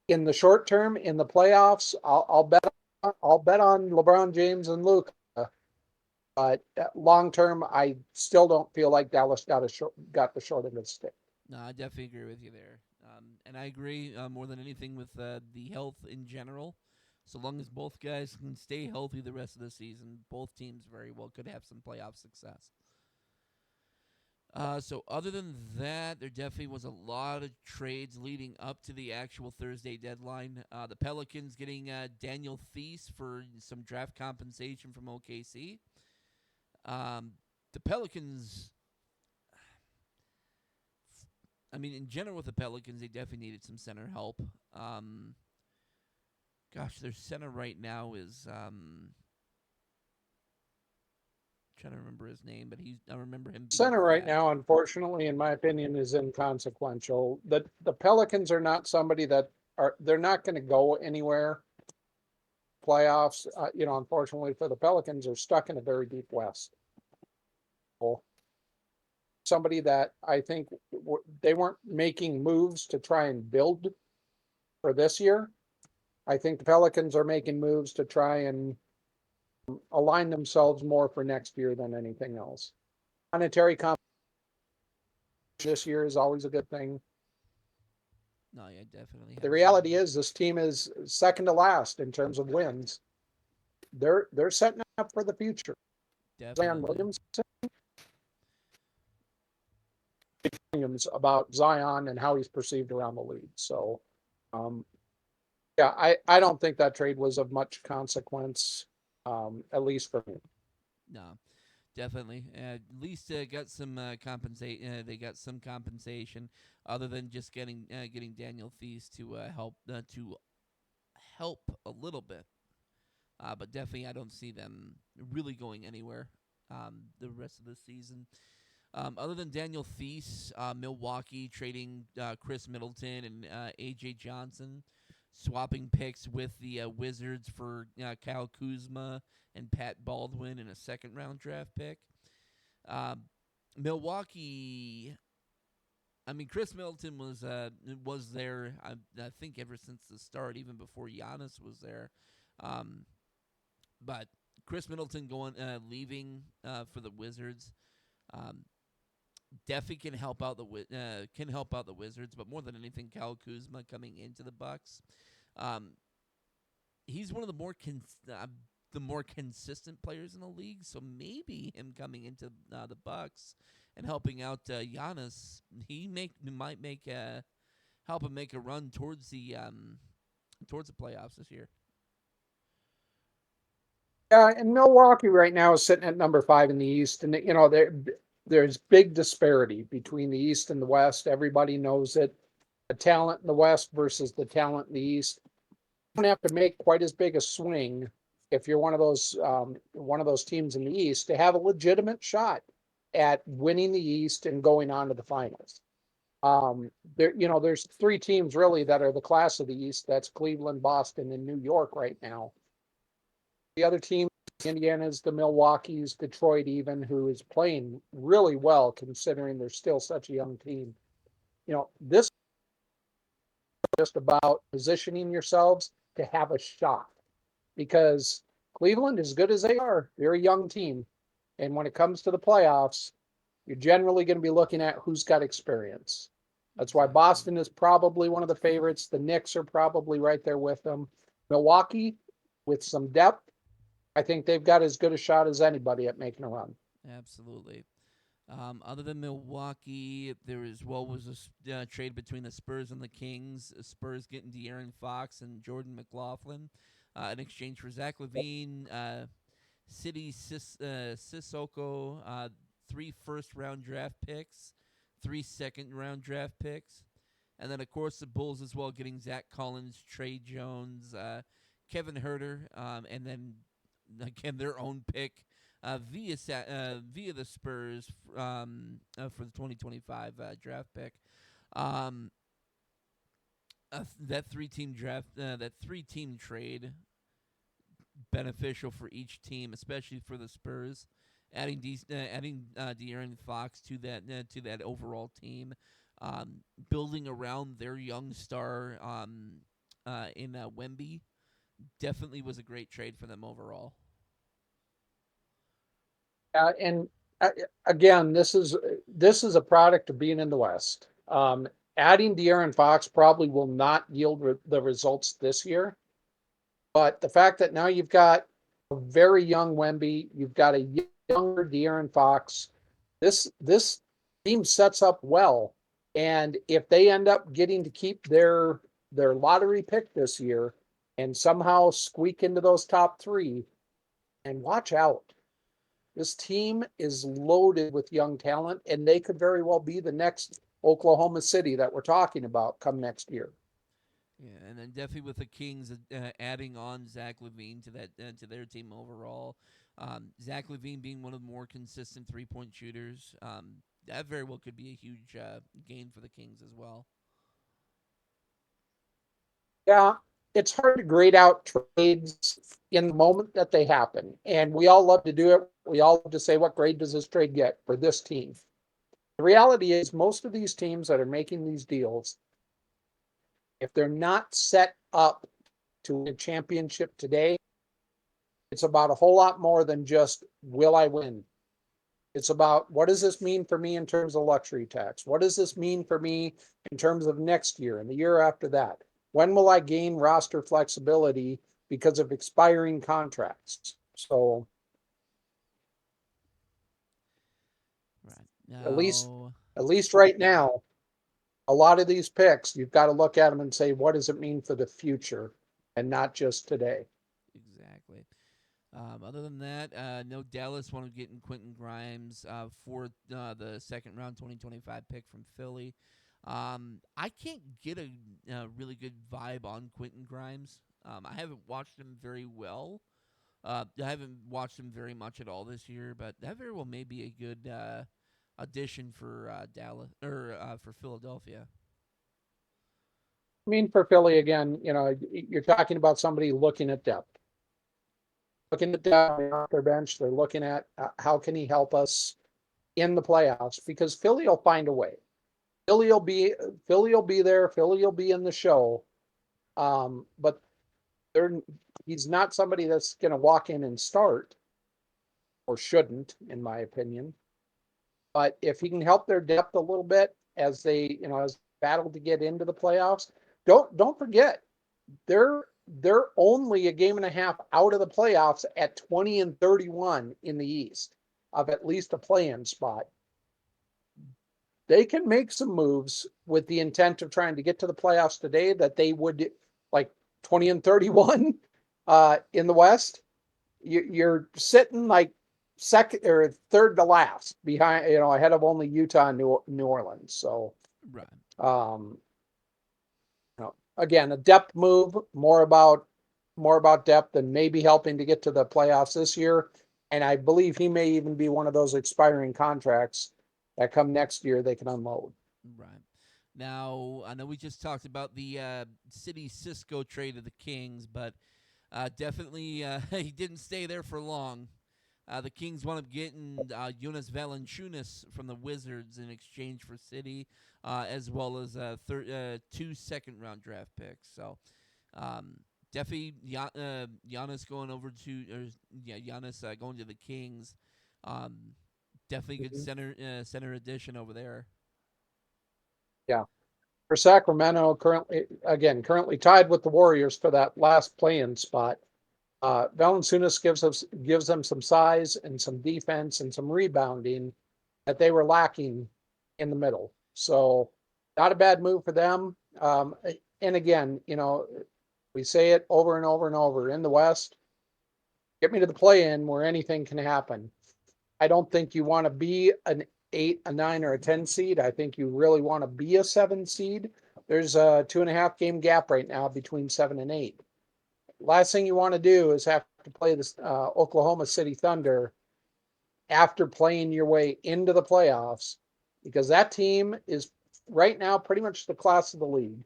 In the short term, in the playoffs, I'll bet on LeBron James and Luka. But long term, I still don't feel like Dallas got the short end of the stick. no, I definitely agree with you there. And I agree more than anything with the health in general. So long as both guys can stay healthy the rest of the season, both teams very well could have some playoff success. So other than that, there definitely was a lot of trades leading up to the actual Thursday deadline. The Pelicans getting Daniel Theis for some draft compensation from OKC. The Pelicans, I mean, in general with the Pelicans, they definitely needed some center help. Their center right now is trying to remember his name, but I remember him being Center right fat. now, unfortunately, in my opinion, is inconsequential. The Pelicans are not somebody that they're not going to go anywhere. Playoffs, unfortunately for the Pelicans, are stuck in a very deep West. Somebody that I think they weren't making moves to try and build for this year. I think the Pelicans are making moves to try and align themselves more for next year than anything else. Monetary competition this year is always a good thing. No, yeah, definitely The have some. reality is this team is second to last in terms of wins. They're setting up for the future. Zion Definitely. Williams about Zion and how he's perceived around the league. So um, yeah, I don't think that trade was of much consequence, at least for me. No, definitely. At least got some compensate. They got some compensation other than just getting Daniel Thies to help a little bit. But definitely, I don't see them really going anywhere the rest of the season. Other than Daniel Thies, Milwaukee trading Chris Middleton and AJ Johnson, swapping picks with the Wizards for Kyle Kuzma and Pat Baldwin and a second round draft pick. Um, Milwaukee. I mean, Chris Middleton was there. I think ever since the start, even before Giannis was there. Um, but Chris Middleton leaving for the Wizards. Um, Definitely can help out the Wizards, but more than anything, Kyle Kuzma coming into the Bucks. Um, he's one of the more consistent players in the league. So maybe him coming into the Bucks and helping out Giannis, might make help him make a run towards the playoffs this year. Yeah, and Milwaukee right now is sitting at number 5 in the East, and there's big disparity between the East and the West. Everybody knows it. The talent in the West versus the talent in the East. You don't have to make quite as big a swing if you're one of those teams in the East to have a legitimate shot at winning the East and going on to the finals. There's 3 teams really that are the class of the East. That's Cleveland, Boston, and New York right now. The other team, Indiana's, the Milwaukee's, Detroit, even, who is playing really well considering they're still such a young team. This is just about positioning yourselves to have a shot because Cleveland, as good as they are, they're a young team. And when it comes to the playoffs, you're generally going to be looking at who's got experience. That's why Exactly. Boston is probably one of the favorites. The Knicks are probably right there with them. Milwaukee, with some depth, I think they've got as good a shot as anybody at making a run. Absolutely. Other than Milwaukee, there is what was a trade between the Spurs and the Kings. Spurs getting De'Aaron Fox and Jordan McLaughlin in exchange for Zach Levine, Sissoko, 3 first-round draft picks, 3 second-round draft picks, and then of course the Bulls as well getting Zach Collins, Trey Jones, Kevin Herter, and then again their own pick via the Spurs for the 2025 draft pick. Um, that 3 team trade beneficial for each team, especially for the Spurs. Adding De'Aaron Fox to that overall team, building around their young star in Wemby, definitely was a great trade for them overall. And uh, again, this is a product of being in the West. Adding De'Aaron Fox probably will not yield the results this year, but the fact that now you've got a very young Wemby, you've got a younger De'Aaron Fox, this team sets up well. And if they end up getting to keep their lottery pick this year and somehow squeak into those top 3, and watch out. This team is loaded with young talent, and they could very well be the next Oklahoma City that we're talking about come next year. Yeah, and then definitely with the Kings adding on Zach Levine to their team overall. Zach Levine being one of the more consistent 3-point shooters. That very well could be a huge gain for the Kings as well. Yeah. it's hard to grade out trades in the moment that they happen. And we all love to do it. We all love to say, what grade does this trade get for this team? The reality is, most of these teams that are making these deals, if they're not set up to win a championship today, it's about a whole lot more than just, will I win? It's about, what does this mean for me in terms of luxury tax? What does this mean for me in terms of next year and the year after that? When will I gain roster flexibility because of expiring contracts? So Right. at least Now, at least right now, a lot of these picks, you've got to look at them and say, what does it mean for the future and not just today? exactly. Other than that, no Dallas wanted getting Quentin Grimes for the second round 2025 pick from Philly. I can't get a really good vibe on Quentin Grimes. I haven't watched him very well. I haven't watched him very much at all this year, but that very well may be a good addition for Dallas or for Philadelphia. I mean, for Philly, again, you're talking about somebody looking at depth off their bench. They're looking at how can he help us in the playoffs, because Philly will find a way. Philly will be Philly will be there. Philly will be in the show. But they're he's not somebody that's going to walk in and start, or shouldn't, in my opinion. But if he can help their depth a little bit as they, as battle to get into the playoffs, don't forget, they're only a game and a half out of the playoffs at 20-31 in the East of at least a play-in spot. They can make some moves with the intent of trying to get to the playoffs today that they would, like, 20-31 in the West. You're sitting like second or third to last behind, ahead of only Utah and New Orleans. So, Right. um, again, a depth move, more about depth than maybe helping to get to the playoffs this year. And I believe he may even be one of those expiring contracts that come next year they can unload. Right. Now, I know we just talked about the City Cisco trade of the Kings, but definitely he didn't stay there for long. The Kings wound up getting Jonas Valanciunas from the Wizards in exchange for City, as well as two second-round draft picks. So, um, definitely Giannis going over to, or yeah, Giannis going to the Kings. Um, definitely good Mhm. center addition over there. Yeah. For Sacramento, currently tied with the Warriors for that last play-in spot. Valanciunas gives them some size and some defense and some rebounding that they were lacking in the middle. So, not a bad move for them. And again, we say it over and over and over in the West. Get me to the play-in where anything can happen. I don't think you want to be an 8, a 9, or a 10 seed. I think you really want to be a 7 seed. There's a 2.5 game gap right now between 7 and 8. Last thing you want to do is have to play this Oklahoma City Thunder after playing your way into the playoffs, because that team is right now pretty much the class of the league.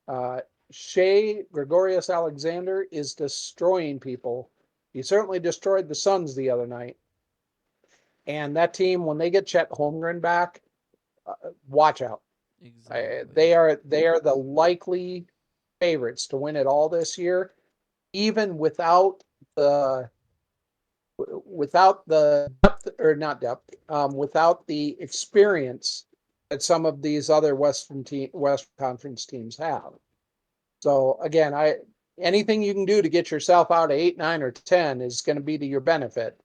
Uh, Shea Gregorius Alexander is destroying people. He certainly destroyed the Suns the other night. And that team, when they get Chet Holmgren back, watch out. Exactly. They are the likely favorites to win it all this year, even the without the depth, or not depth, without the experience that some of these other West Conference teams have. So again, anything you can do to get yourself out of 8, 9, or 10 is going to be to your benefit.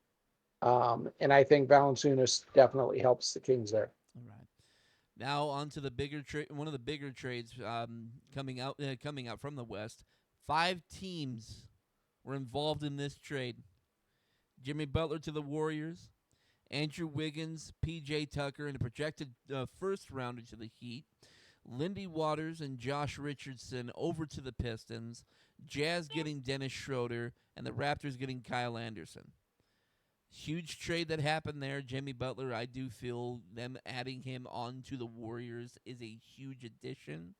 And I think Valanciunas definitely helps the Kings there. All right. Now on to the bigger trade. One of the bigger trades coming out from the West. 5 teams were involved in this trade. Jimmy Butler to the Warriors, Andrew Wiggins, P.J. Tucker, and a projected first rounder to the Heat. Lindy Waters and Josh Richardson over to the Pistons. Jazz getting Dennis Schroeder, and the Raptors getting Kyle Anderson. Huge trade that happened there. Jimmy Butler, I do feel them adding him onto the Warriors is a huge addition.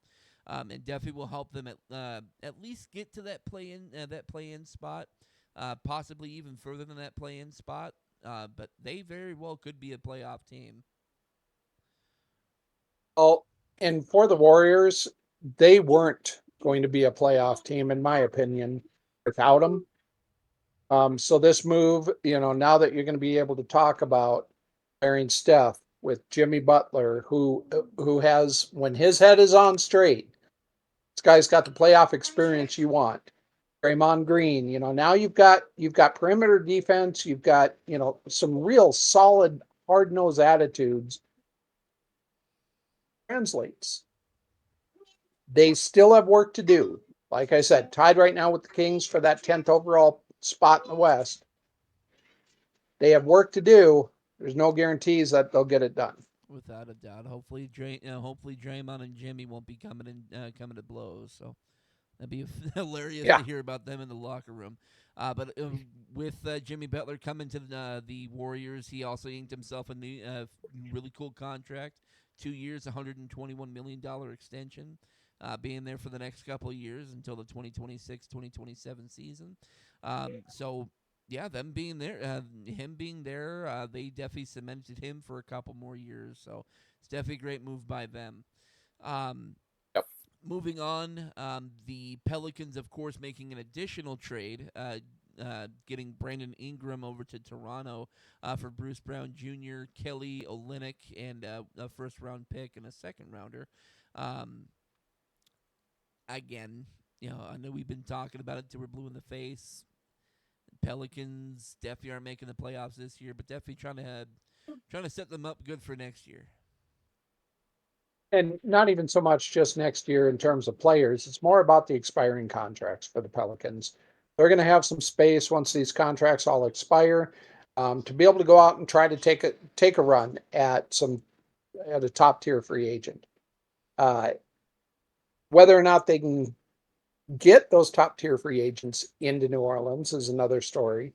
and definitely will help them at least get to that play in spot, possibly even further than that play in spot. But they very well could be a playoff team. Well, and for the Warriors, they weren't going to be a playoff team, in my opinion, without him. So this move, now that you're going to be able to talk about pairing Steph with Jimmy Butler, who has, when his head is on straight, this guy's got the playoff experience you want. Draymond Green, now you've got perimeter defense, you've got some real solid hard nosed attitudes. Translates. They still have work to do. Like I said, tied right now with the Kings for that 10th overall spot in the West. They have work to do. There's no guarantees that they'll get it done. Without a doubt. Hopefully Draymond and Jimmy won't be coming to blows. So that'd be hilarious Yeah. to hear about them in the locker room. But with Jimmy Butler coming to the Warriors, he also inked himself a new, really cool contract. 2 years, $121 million extension. Being there for the next couple of years until the 2026-2027 season. So yeah, him being there, they definitely cemented him for a couple more years. So it's definitely a great move by them. Um, Yep. Moving on, the Pelicans, of course, making an additional trade, getting Brandon Ingram over to Toronto for Bruce Brown Jr., Kelly Olynyk, and a first-round pick and a second-rounder. Um, Again, I know we've been talking about it till we're blue in the face. Pelicans definitely aren't making the playoffs this year, but definitely trying to set them up good for next year. And not even so much just next year in terms of players. It's more about the expiring contracts for the Pelicans. They're going to have some space once these contracts all expire, to be able to go out and try to take a run at a top tier free agent. Uh, Whether or not they can get those top tier free agents into New Orleans is another story.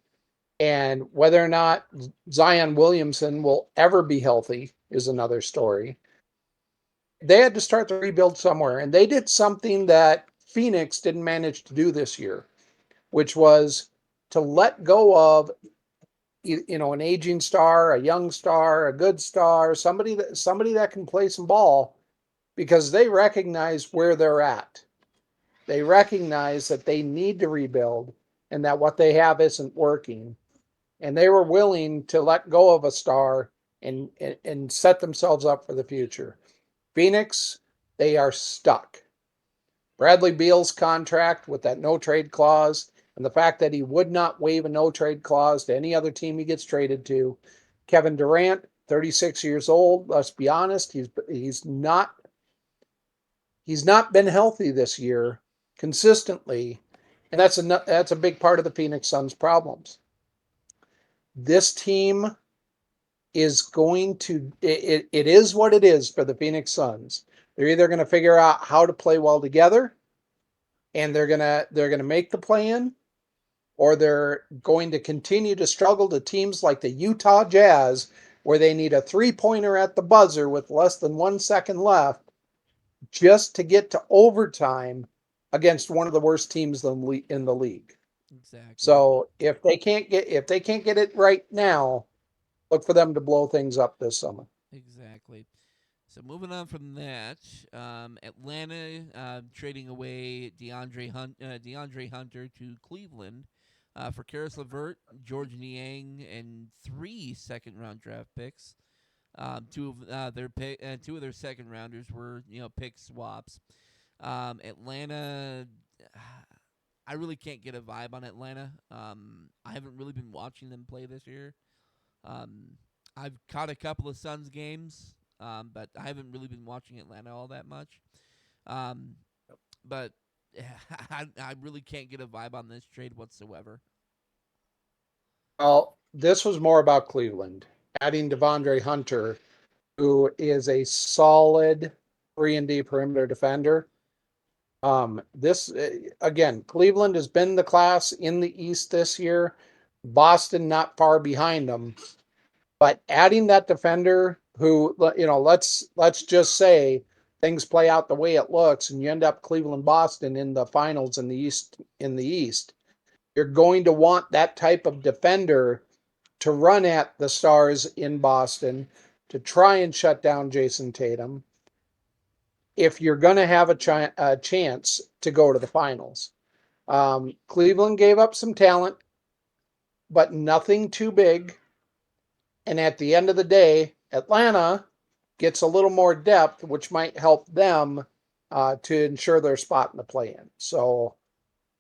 And whether or not Zion Williamson will ever be healthy is another story. They had to start the rebuild somewhere, and they did something that Phoenix didn't manage to do this year, which was to let go of an aging star, a young star, a good star, somebody that can play some ball, because they recognize where they're at. They recognize that they need to rebuild and that what they have isn't working. And they were willing to let go of a star and set themselves up for the future. Phoenix, they are stuck. Bradley Beal's contract with that no trade clause and the fact that he would not waive a no trade clause to any other team he gets traded to. Kevin Durant, 36 years old. Let's be honest, he's not been healthy this year consistently, and that's a big part of the Phoenix Suns' problems. This team is going to it is what it is for the Phoenix Suns. They're either going to figure out how to play well together, and they're going to make the play in, or they're going to continue to struggle to teams like the Utah Jazz, where they need a three-pointer at the buzzer with less than 1 second left just to get to overtime against one of the worst teams in the league. Exactly. So if they can't get it right now, look for them to blow things up this summer. Exactly. So moving on from that, Atlanta trading away DeAndre Hunter to Cleveland for Karis LeVert, George Niang, and 3 second-round draft picks. Two of their second rounders were pick swaps. Atlanta, I really can't get a vibe on Atlanta. I haven't really been watching them play this year. Um, I've caught a couple of Suns games, but I haven't really been watching Atlanta all that much. Um, but I really can't get a vibe on this trade whatsoever. Well, this was more about Cleveland adding Devondre Hunter, who is a solid 3-and-D perimeter defender. This again, Cleveland has been the class in the East this year. Boston not far behind them, but adding that defender who, let's just say things play out the way it looks, and you end up Cleveland Boston in the finals in the East, you're going to want that type of defender to run at the Stars in Boston to try and shut down Jason Tatum if you're going to have a chance to go to the finals. Cleveland gave up some talent, but nothing too big. And at the end of the day, Atlanta gets a little more depth, which might help them to ensure their spot in the play-in. So,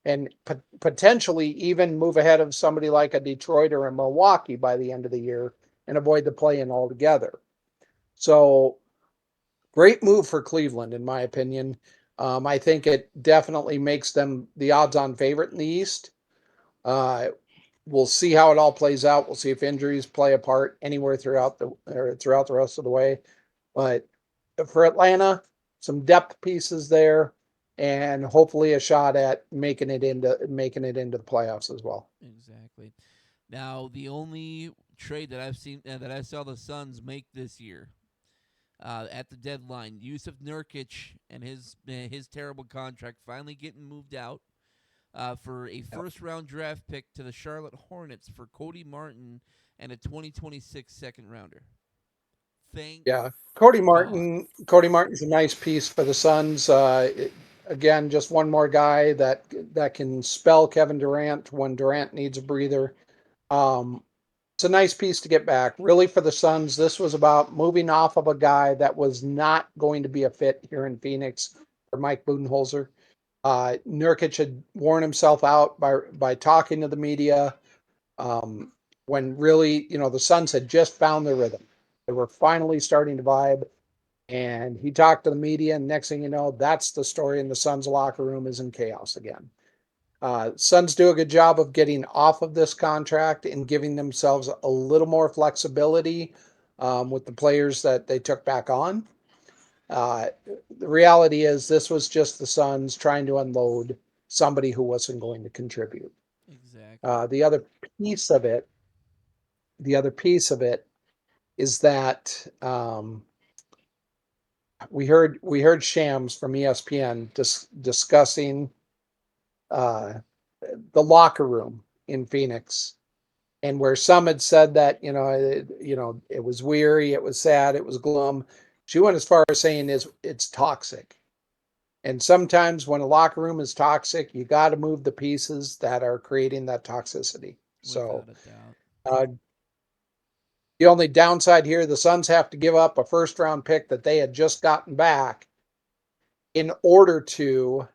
and potentially even move ahead of somebody like a Detroit or a Milwaukee by the end of the year and avoid the play-in altogether. So, great move for Cleveland, in my opinion. I think it definitely makes them the odds-on favorite in the East. Uh, we'll see how it all plays out. We'll see if injuries play a part anywhere throughout the rest of the way. But for Atlanta, some depth pieces there, and hopefully a shot at making it into the playoffs as well. Exactly. Now, the only trade that I've seen that I saw the Suns make this year at the deadline, Yusuf Nurkic and his terrible contract finally getting moved out for a Yep. first round draft pick to the Charlotte Hornets for Cody Martin and a 2026 second rounder. Thank Yeah, Cody God. Martin. Cody Martin's a nice piece for the Suns. Again, just one more guy that can spell Kevin Durant when Durant needs a breather. Um, it's a nice piece to get back. Really, for the Suns, this was about moving off of a guy that was not going to be a fit here in Phoenix for Mike Budenholzer. Nurkic had worn himself out by talking to the media um, when really, the Suns had just found their rhythm. They were finally starting to vibe, and he talked to the media, and next thing you know, that's the story in the Suns locker room is in chaos again. Suns do a good job of getting off of this contract and giving themselves a little more flexibility with the players that they took back on. Uh, the reality is, this was just the Suns trying to unload somebody who wasn't going to contribute. Exactly. Uh, the other piece of it, the other piece of it is that we heard Shams from ESPN discussing uh, the locker room in Phoenix, and where some had said that it was weary, it was sad, it was glum. She went as far as saying is it's toxic. And sometimes when a locker room is toxic, you got to move the pieces that are creating that toxicity. So Without a doubt. uh, the only downside here, the Suns have to give up a first round pick that they had just gotten back in order to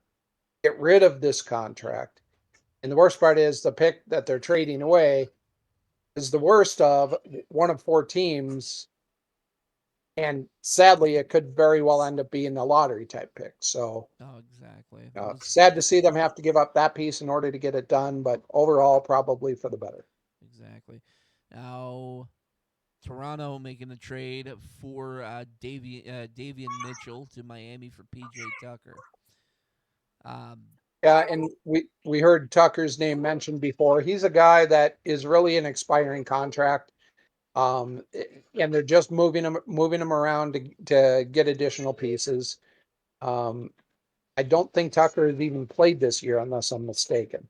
get rid of this contract. And the worst part is the pick that they're trading away is the worst of one of four teams. And sadly, it could very well end up being a lottery type pick. So Oh, exactly. Those sad to see them have to give up that piece in order to get it done, but overall, probably for the better. exactly. Now, Toronto making a trade for Davian Mitchell to Miami for PJ Tucker. Um, Yeah, and we heard Tucker's name mentioned before. He's a guy that is really an expiring contract. Um, and they're just moving him around to get additional pieces. Um, I don't think Tucker has even played this year, unless I'm mistaken.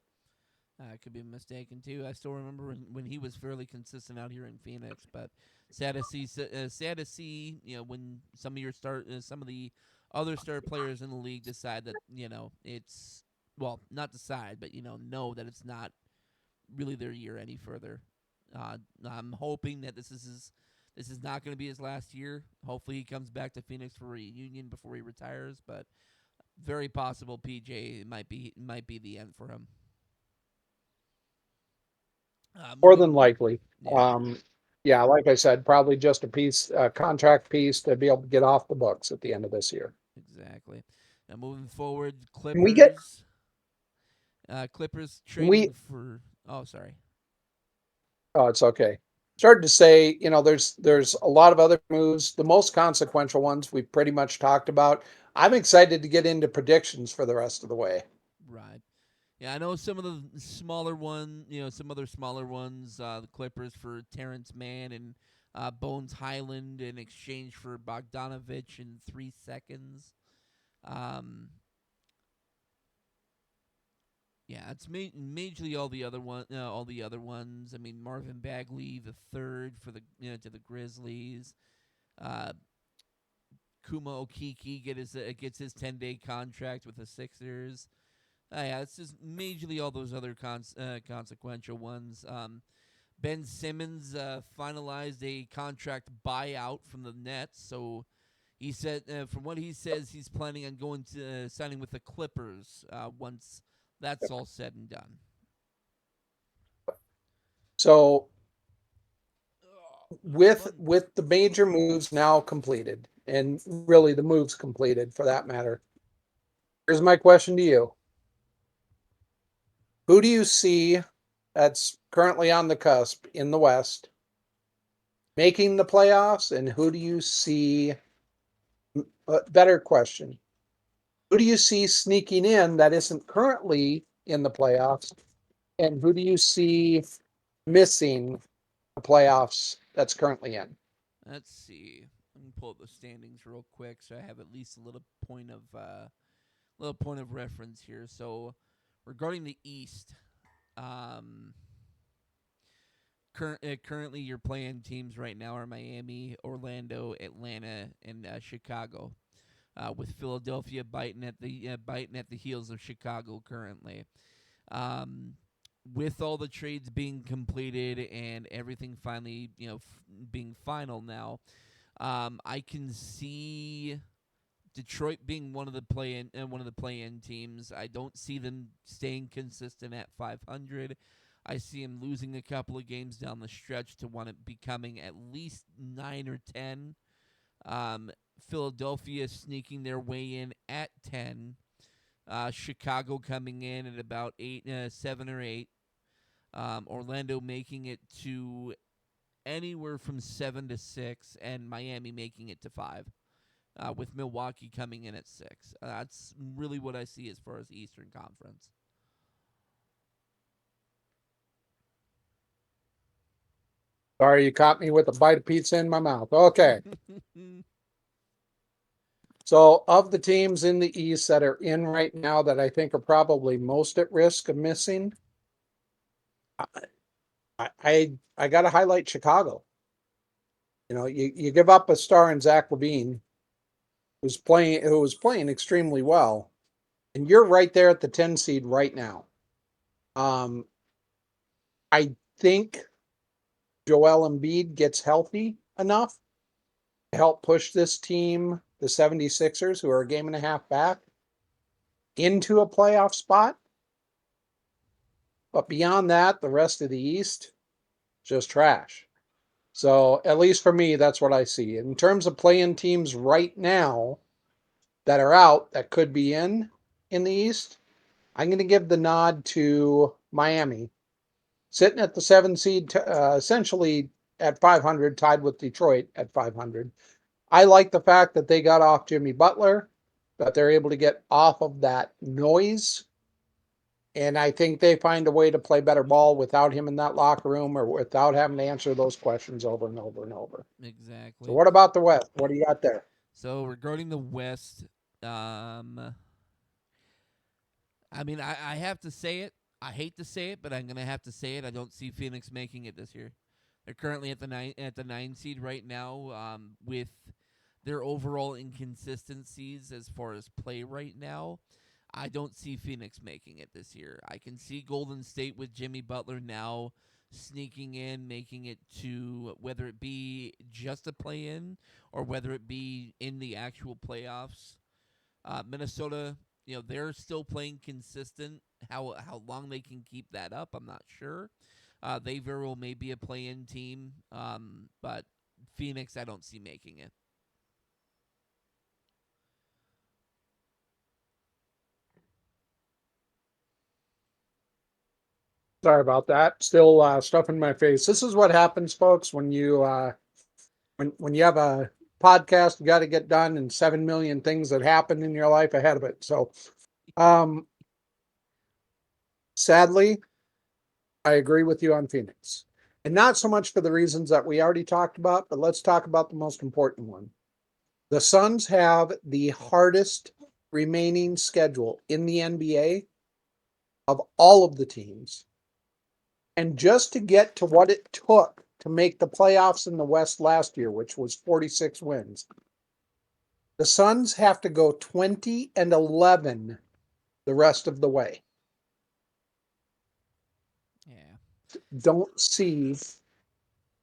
I could be mistaken too. I still remember when he was fairly consistent out here in Phoenix, but sad to see. Sad to see. When some of the other star players in the league decide that it's well, not decide, but know that it's not really their year any further. I'm hoping that this is not going to be his last year. Hopefully, he comes back to Phoenix for a reunion before he retires, but very possible PJ might be the end for him. More than Moving, likely. yeah, Um, yeah, like I said, probably just a contract piece to be able to get off the books at the end of this year. exactly. Now moving forward, And we get Clippers trading we for. Oh, sorry. oh, it's okay. Started to say, there's a lot of other moves. The most consequential ones we've pretty much talked about. I'm excited to get into predictions for the rest of the way. Right. Yeah, I know some of the smaller one. Some other smaller ones. The Clippers for Terrence Mann and Bones Highland in exchange for Bogdanovich in 3 seconds. Um, yeah, it's majorly all the other ones. I mean, Marvin Bagley the third for the to the Grizzlies. Uh, Kuma Okiki gets his 10-day contract with the Sixers. Yeah, it's just majorly all those other consequential ones. Ben Simmons finalized a contract buyout from the Nets, so he said, from what he says, he's planning on going to signing with the Clippers once that's all said and done. So Fun. with the major moves now completed, and really the moves completed for that matter, here's my question to you. Who do you see that's currently on the cusp in the West making the playoffs, and who do you see, better question, who do you see sneaking in that isn't currently in the playoffs, and who do you see missing the playoffs that's currently in? Let's see. Let me pull up the standings real quick so I have at least a little point of reference here. So regarding the East, um, currently your playing teams right now are Miami, Orlando, Atlanta, and Chicago. With Philadelphia biting at the heels of Chicago currently. Um, with all the trades being completed and everything finally, being final now, I can see Detroit being one of the play-in teams. I don't see them staying consistent at 500. I see them losing a couple of games down the stretch to want it becoming at least 9 or 10. Um, Philadelphia sneaking their way in at 10. Chicago coming in at about 7 or 8. Orlando making it to anywhere from 7 to 6, and Miami making it to 5. With Milwaukee coming in at 6. That's really what I see as far as the Eastern Conference. Sorry, you caught me with a bite of pizza in my mouth. Okay. So, of the teams in the East that are in right now that I think are probably most at risk of missing, I got to highlight Chicago. You give up a star in Zach LaVine, who was playing extremely well, and you're right there at the 10 seed right now. I think Joel Embiid gets healthy enough to help push this team, the 76ers, who are a game and a half back, into a playoff spot. But beyond that, the rest of the East, just trash. So, at least for me, that's what I see. In terms of playing teams right now that are out that could be in the East, I'm going to give the nod to Miami, sitting at the 7 seed, essentially at 500, tied with Detroit at 500. I like the fact that they got off Jimmy Butler, that they're able to get off of that noise. And I think they find a way to play better ball without him in that locker room, or without having to answer those questions over and over and over. So, Exactly. what about the West? What do you got there? So regarding the West, I mean, I have to say it. I hate to say it, but I'm gonna have to say it. I don't see Phoenix making it this year. They're currently at the 9 seed right now. With their overall inconsistencies as far as play right now, I don't see Phoenix making it this year. I can see Golden State with Jimmy Butler now sneaking in, making it to whether it be just a play in or whether it be in the actual playoffs. Minnesota, they're still playing consistent. How long they can keep that up, I'm not sure. They very well may be a play-in team, but Phoenix, I don't see making it. Sorry about that. Still stuff in my face. This is what happens, folks, when when you have a podcast you got to get done, and 7 million things that happen in your life ahead of it. So, um, sadly, I agree with you on Phoenix. And not so much for the reasons that we already talked about, but let's talk about the most important one. The Suns have the hardest remaining schedule in the NBA of all of the teams. And just to get to what it took to make the playoffs in the West last year, which was 46 wins, the Suns have to go 20-11 the rest of the way. Yeah. Don't see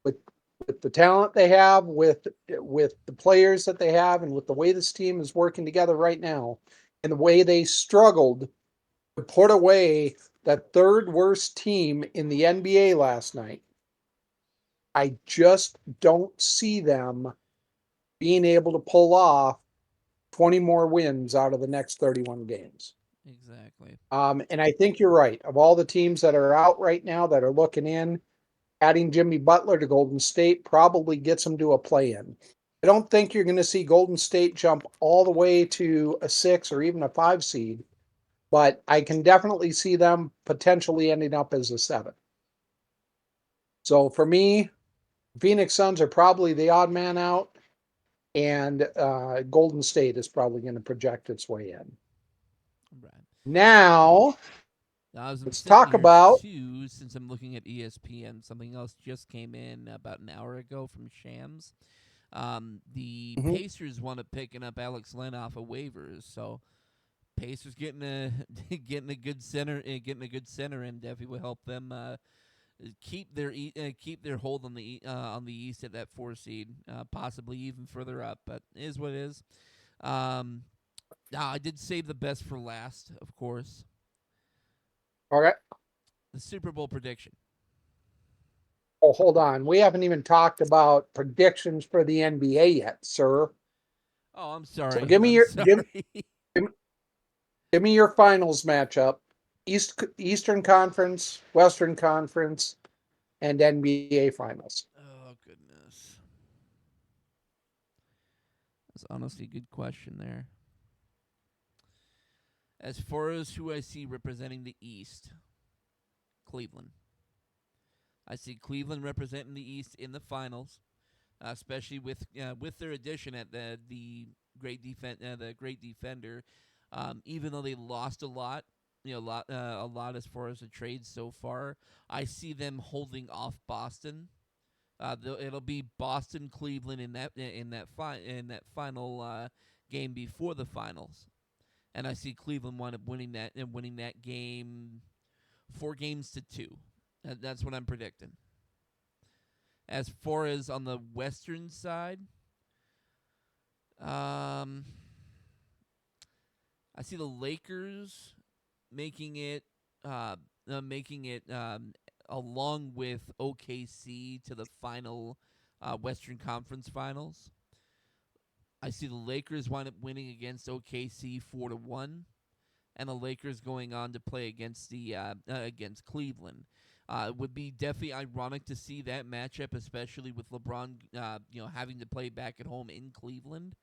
with the talent they have, with the players that they have, and with the way this team is working together right now, and the way they struggled to put away that third worst team in the NBA last night. I just don't see them being able to pull off 20 more wins out of the next 31 games. Exactly. And I think you're right. Of all the teams that are out right now that are looking in, adding Jimmy Butler to Golden State probably gets them to a play-in. I don't think you're going to see Golden State jump all the way to a 6 or even a 5 seed, but I can definitely see them potentially ending up as a 7. So for me, Phoenix Suns are probably the odd man out, and Golden State is probably going to project its way in. Right. Now, As I'm let's sitting talk here about. too, since I'm looking at ESPN, something else just came in about an hour ago from Shams. The Mhm. Pacers want to picking up Alex Len off of waivers, so Pacers getting a getting a good center, and definitely will help them keep their hold on the East at that 4 seed, possibly even further up. But it is what it is. Um, I did save the best for last, of course. All right. The Super Bowl prediction. Oh, hold on. We haven't even talked about predictions for the NBA yet, sir. Oh, I'm So sorry. give me I'm your give, sorry. give, give me your finals matchup. Eastern Conference, Western Conference, and NBA Finals. Oh goodness, that's honestly a good question there. As far as who I see representing the East, Cleveland. I see Cleveland representing the East in the finals, especially with their addition at the great defender. Even though they lost a lot, a lot as far as the trades so far, I see them holding off Boston. It'll be Boston Cleveland in that final game before the finals, and I see Cleveland wind up winning that game 4-2. That's what I'm predicting. As far as on the Western side, um, I see the Lakers making it, uh, making it along with OKC to the final Western Conference Finals. I see the Lakers wind up winning against OKC 4-1, and the Lakers going on to play against Cleveland. It would be definitely ironic to see that matchup, especially with LeBron, having to play back at home in Cleveland.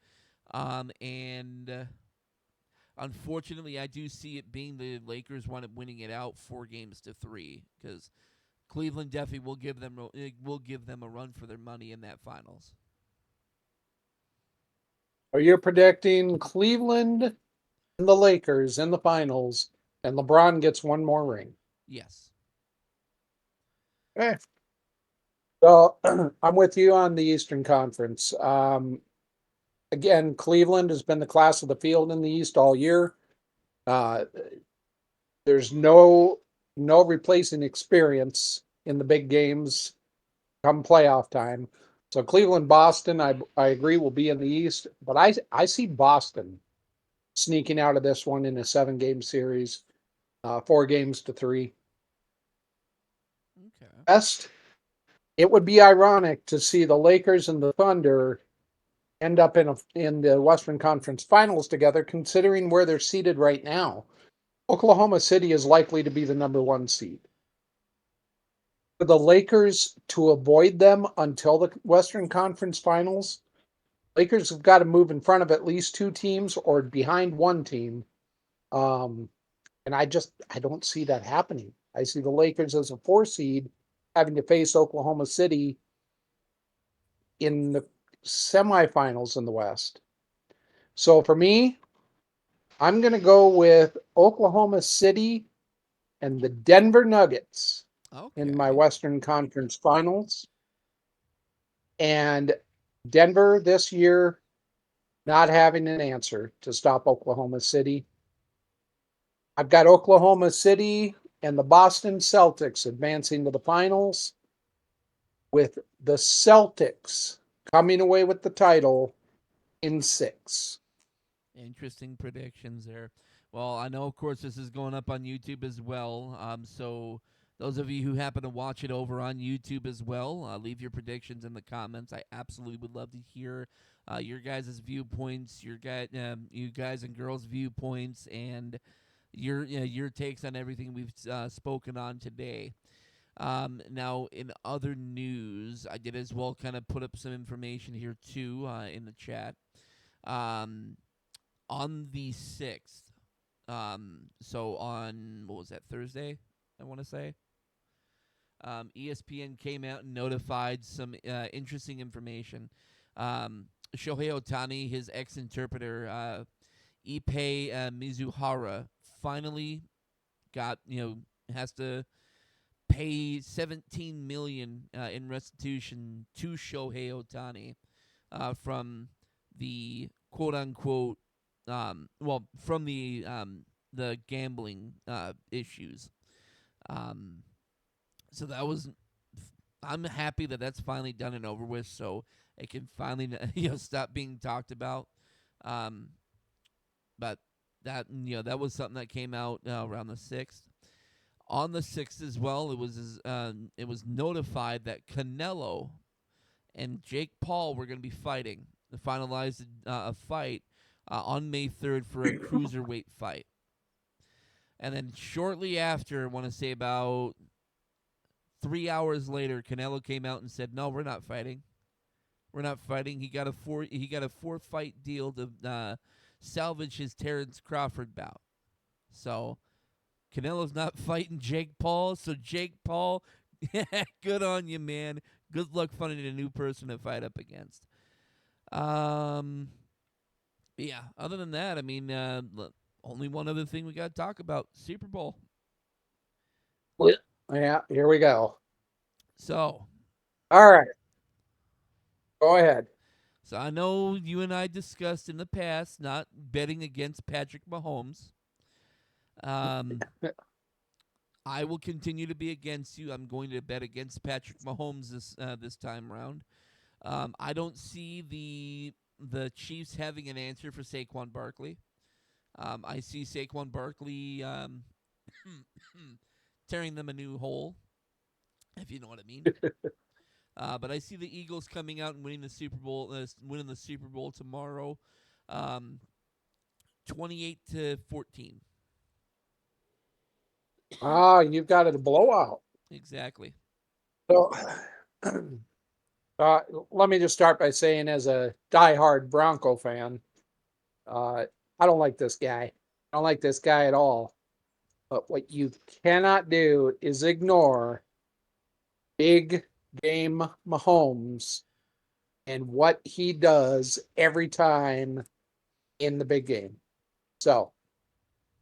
And unfortunately, I do see it being the Lakers wind up winning it out 4-3 because Cleveland definitely will give them a run for their money in that finals. Are you predicting Cleveland and the Lakers in the finals, and LeBron gets one more ring? Yes. Okay. So I'm with you on the Eastern Conference. Again, Cleveland has been the class of the field in the East all year. Uh, there's no replacing experience in the big games come playoff time. So Cleveland, Boston, I agree will be in the East, but I see Boston sneaking out of this one in a 7-game series, 4-3. Okay. Best, it would be ironic to see the Lakers and the Thunder end up in the Western Conference Finals together, considering where they're seated right now. Oklahoma City is likely to be the number 1 seed. For the Lakers to avoid them until the Western Conference Finals, Lakers have got to move in front of at least 2 teams or behind 1 team. Um, and I don't see that happening. I see the Lakers as a 4 seed having to face Oklahoma City in the semifinals in the West. So for me, I'm going to go with Oklahoma City and the Denver Nuggets in my Okay. Western Conference Finals. And Denver this year not having an answer to stop Oklahoma City. I've got Oklahoma City and the Boston Celtics advancing to the finals, with the Celtics coming away with the title in 6. Interesting predictions there. Well, I know, of course, this is going up on YouTube as well. So those of you who happen to watch it over on YouTube as well, leave your predictions in the comments. I absolutely would love to hear your guys' viewpoints, you guys and girls' viewpoints, and your takes on everything we've spoken on today. Now, in other news, I did as well kind of put up some information here too in the chat. Um, on the 6th, so on, what was that, Thursday, I want to say? ESPN came out and notified some interesting information. Shohei Ohtani, his ex-interpreter, Ippei Mizuhara, finally got, has to pay $17 million in restitution to Shohei Ohtani from the quote-unquote from the gambling issues. So that was. I'm happy that that's finally done and over with, so it can finally stop being talked about. Um, but that was something that came out around the 6th. On the 6th as well, it was notified that Canelo and Jake Paul were going to be fighting. They finalized a fight on May 3rd for a cruiserweight fight. And then shortly after, I want to say about 3 hours later, Canelo came out and said, "No, we're not fighting. We're not fighting." He got a 4-fight deal to salvage his Terrence Crawford bout. So Canelo's not fighting Jake Paul. So Jake Paul, good on you, man. Good luck finding a new person to fight up against. Yeah. Other than that, I mean, only one other thing we got to talk about: Super Bowl. Yeah, here we go. So, All right, go ahead. so I know you and I discussed in the past not betting against Patrick Mahomes. Um, I will continue to be against you. I'm going to bet against Patrick Mahomes this time around. I don't see the Chiefs having an answer for Saquon Barkley. I see Saquon Barkley tearing them a new hole, if you know what I mean. But I see the Eagles coming out and winning the Super Bowl tomorrow, 28-14. You've got it a blowout. Exactly. So, uh, let me just start by saying, as a diehard Bronco fan, I don't like this guy. I don't like this guy at all. But what you cannot do is ignore big game Mahomes and what he does every time in the big game. So,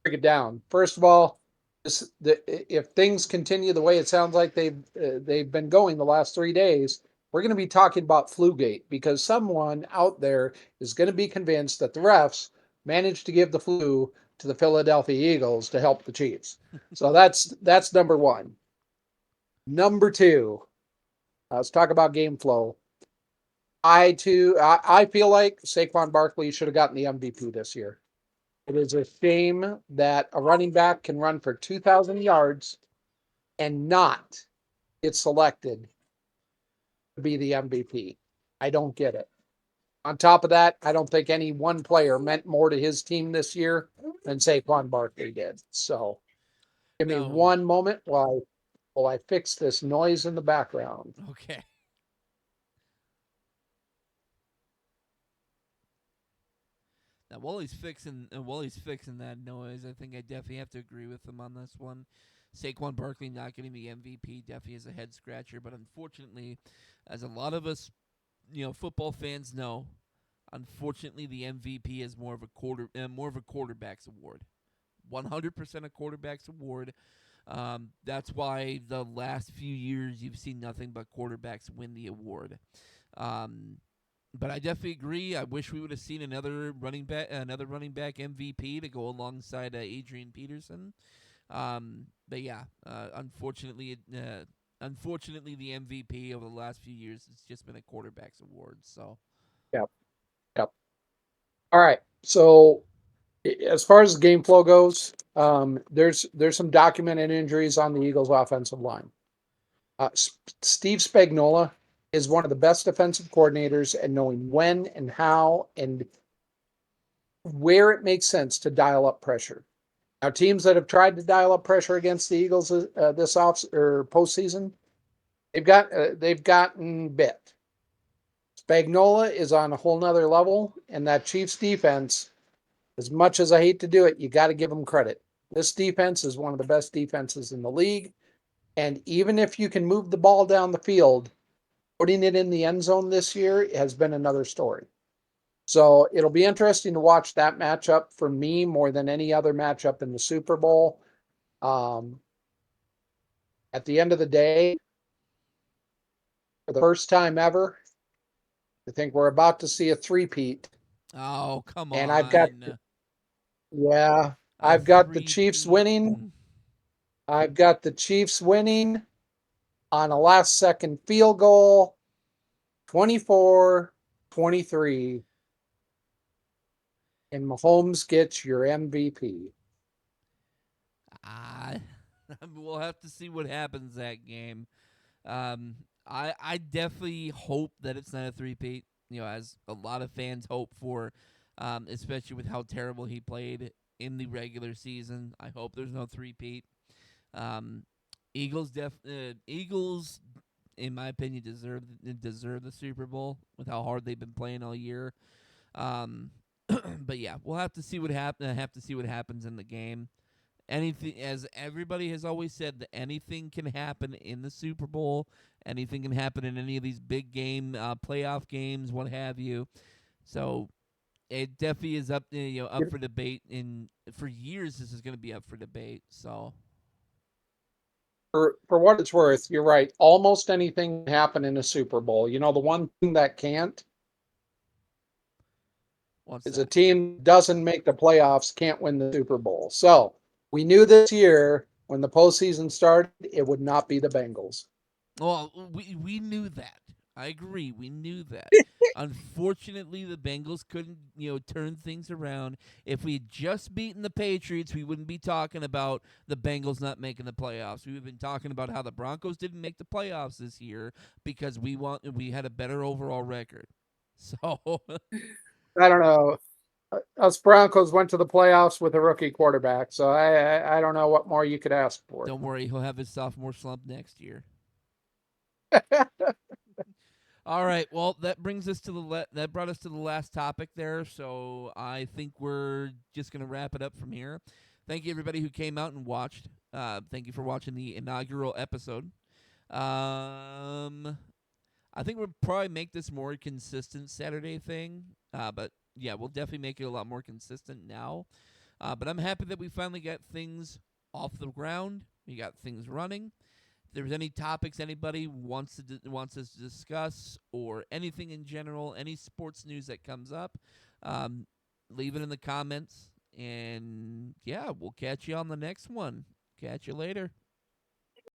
break it down. First of all, if things continue the way it sounds like they've been going the last 3 days, we're going to be talking about Flugate, because someone out there is going to be convinced that the refs managed to give the flu to the Philadelphia Eagles to help the Chiefs. So that's number one. Number two, let's talk about game flow. I feel like Saquon Barkley should have gotten the MVP this year. It is a shame that a running back can run for 2,000 yards and not get selected to be the MVP. I don't get it. On top of that, I don't think any one player meant more to his team this year than Saquon Barkley did. So give me No. one moment while I fix this noise in the background. Okay. Now while he's fixing that noise, I think I definitely have to agree with him on this one. Saquon Barkley not getting the MVP definitely is a head scratcher, but unfortunately, as a lot of us, football fans know, unfortunately the MVP is more of a quarterback's award. 100% a quarterback's award. That's why the last few years you've seen nothing but quarterbacks win the award. Um, but I definitely agree. I wish we would have seen another running back MVP to go alongside Adrian Peterson. But yeah, unfortunately, the MVP over the last few years has just been a quarterback's award. So Yep. Yep. All right. So as far as the game flow goes, there's some documented injuries on the Eagles' offensive line. Steve Spagnuolo is one of the best defensive coordinators at knowing when and how and where it makes sense to dial up pressure. Now, teams that have tried to dial up pressure against the Eagles this off or postseason, they've gotten bit. Spagnuolo is on a whole nother level, and that Chiefs defense, as much as I hate to do it, you got to give them credit. This defense is one of the best defenses in the league, and even if you can move the ball down the field, putting it in the end zone this year has been another story. So it'll be interesting to watch that matchup for me more than any other matchup in the Super Bowl. Um, at the end of the day, for the first time ever, I think we're about to see a three-peat. oh come And I've got, on, yeah, a I've got the Chiefs three-peat. winning. I've got the Chiefs winning on a last second field goal, 24-23. And Mahomes gets your MVP. Ah, we'll have to see what happens that game. Um, I definitely hope that it's not a three-peat. As a lot of fans hope for, especially with how terrible he played in the regular season. I hope there's no three-peat. Um, Eagles, in my opinion, deserve the Super Bowl with how hard they've been playing all year. Um, but yeah, we'll have to see what have to see what happens in the game. Anything, as everybody has always said, that anything can happen in the Super Bowl. Anything can happen in any of these big playoff games, what have you. So it definitely is up for debate. For years, this is going to be up for debate. So For what it's worth, you're right. Almost anything can happen in a Super Bowl. You know, the one thing that can't what's is a that? team that doesn't make the playoffs can't win the Super Bowl. So we knew this year when the postseason started, it would not be the Bengals. Well, we knew that. I agree. We knew that. Unfortunately, the Bengals couldn't, turn things around. If we had just beaten the Patriots, we wouldn't be talking about the Bengals not making the playoffs. We would have been talking about how the Broncos didn't make the playoffs this year because we had a better overall record. So I don't know. Us Broncos went to the playoffs with a rookie quarterback, so I don't know what more you could ask for. don't worry, he'll have his sophomore slump next year. All right. Well, that brings us to that brought us to the last topic there. So I think we're just gonna wrap it up from here. Thank you everybody who came out and watched. Thank you for watching the inaugural episode. I think we'll probably make this more consistent Saturday thing. But yeah, we'll definitely make it a lot more consistent now. But I'm happy that we finally got things off the ground. We got things running. If there's any topics anybody wants us to discuss, or anything in general, any sports news that comes up, um, leave it in the comments. And yeah, we'll catch you on the next one. Catch you later.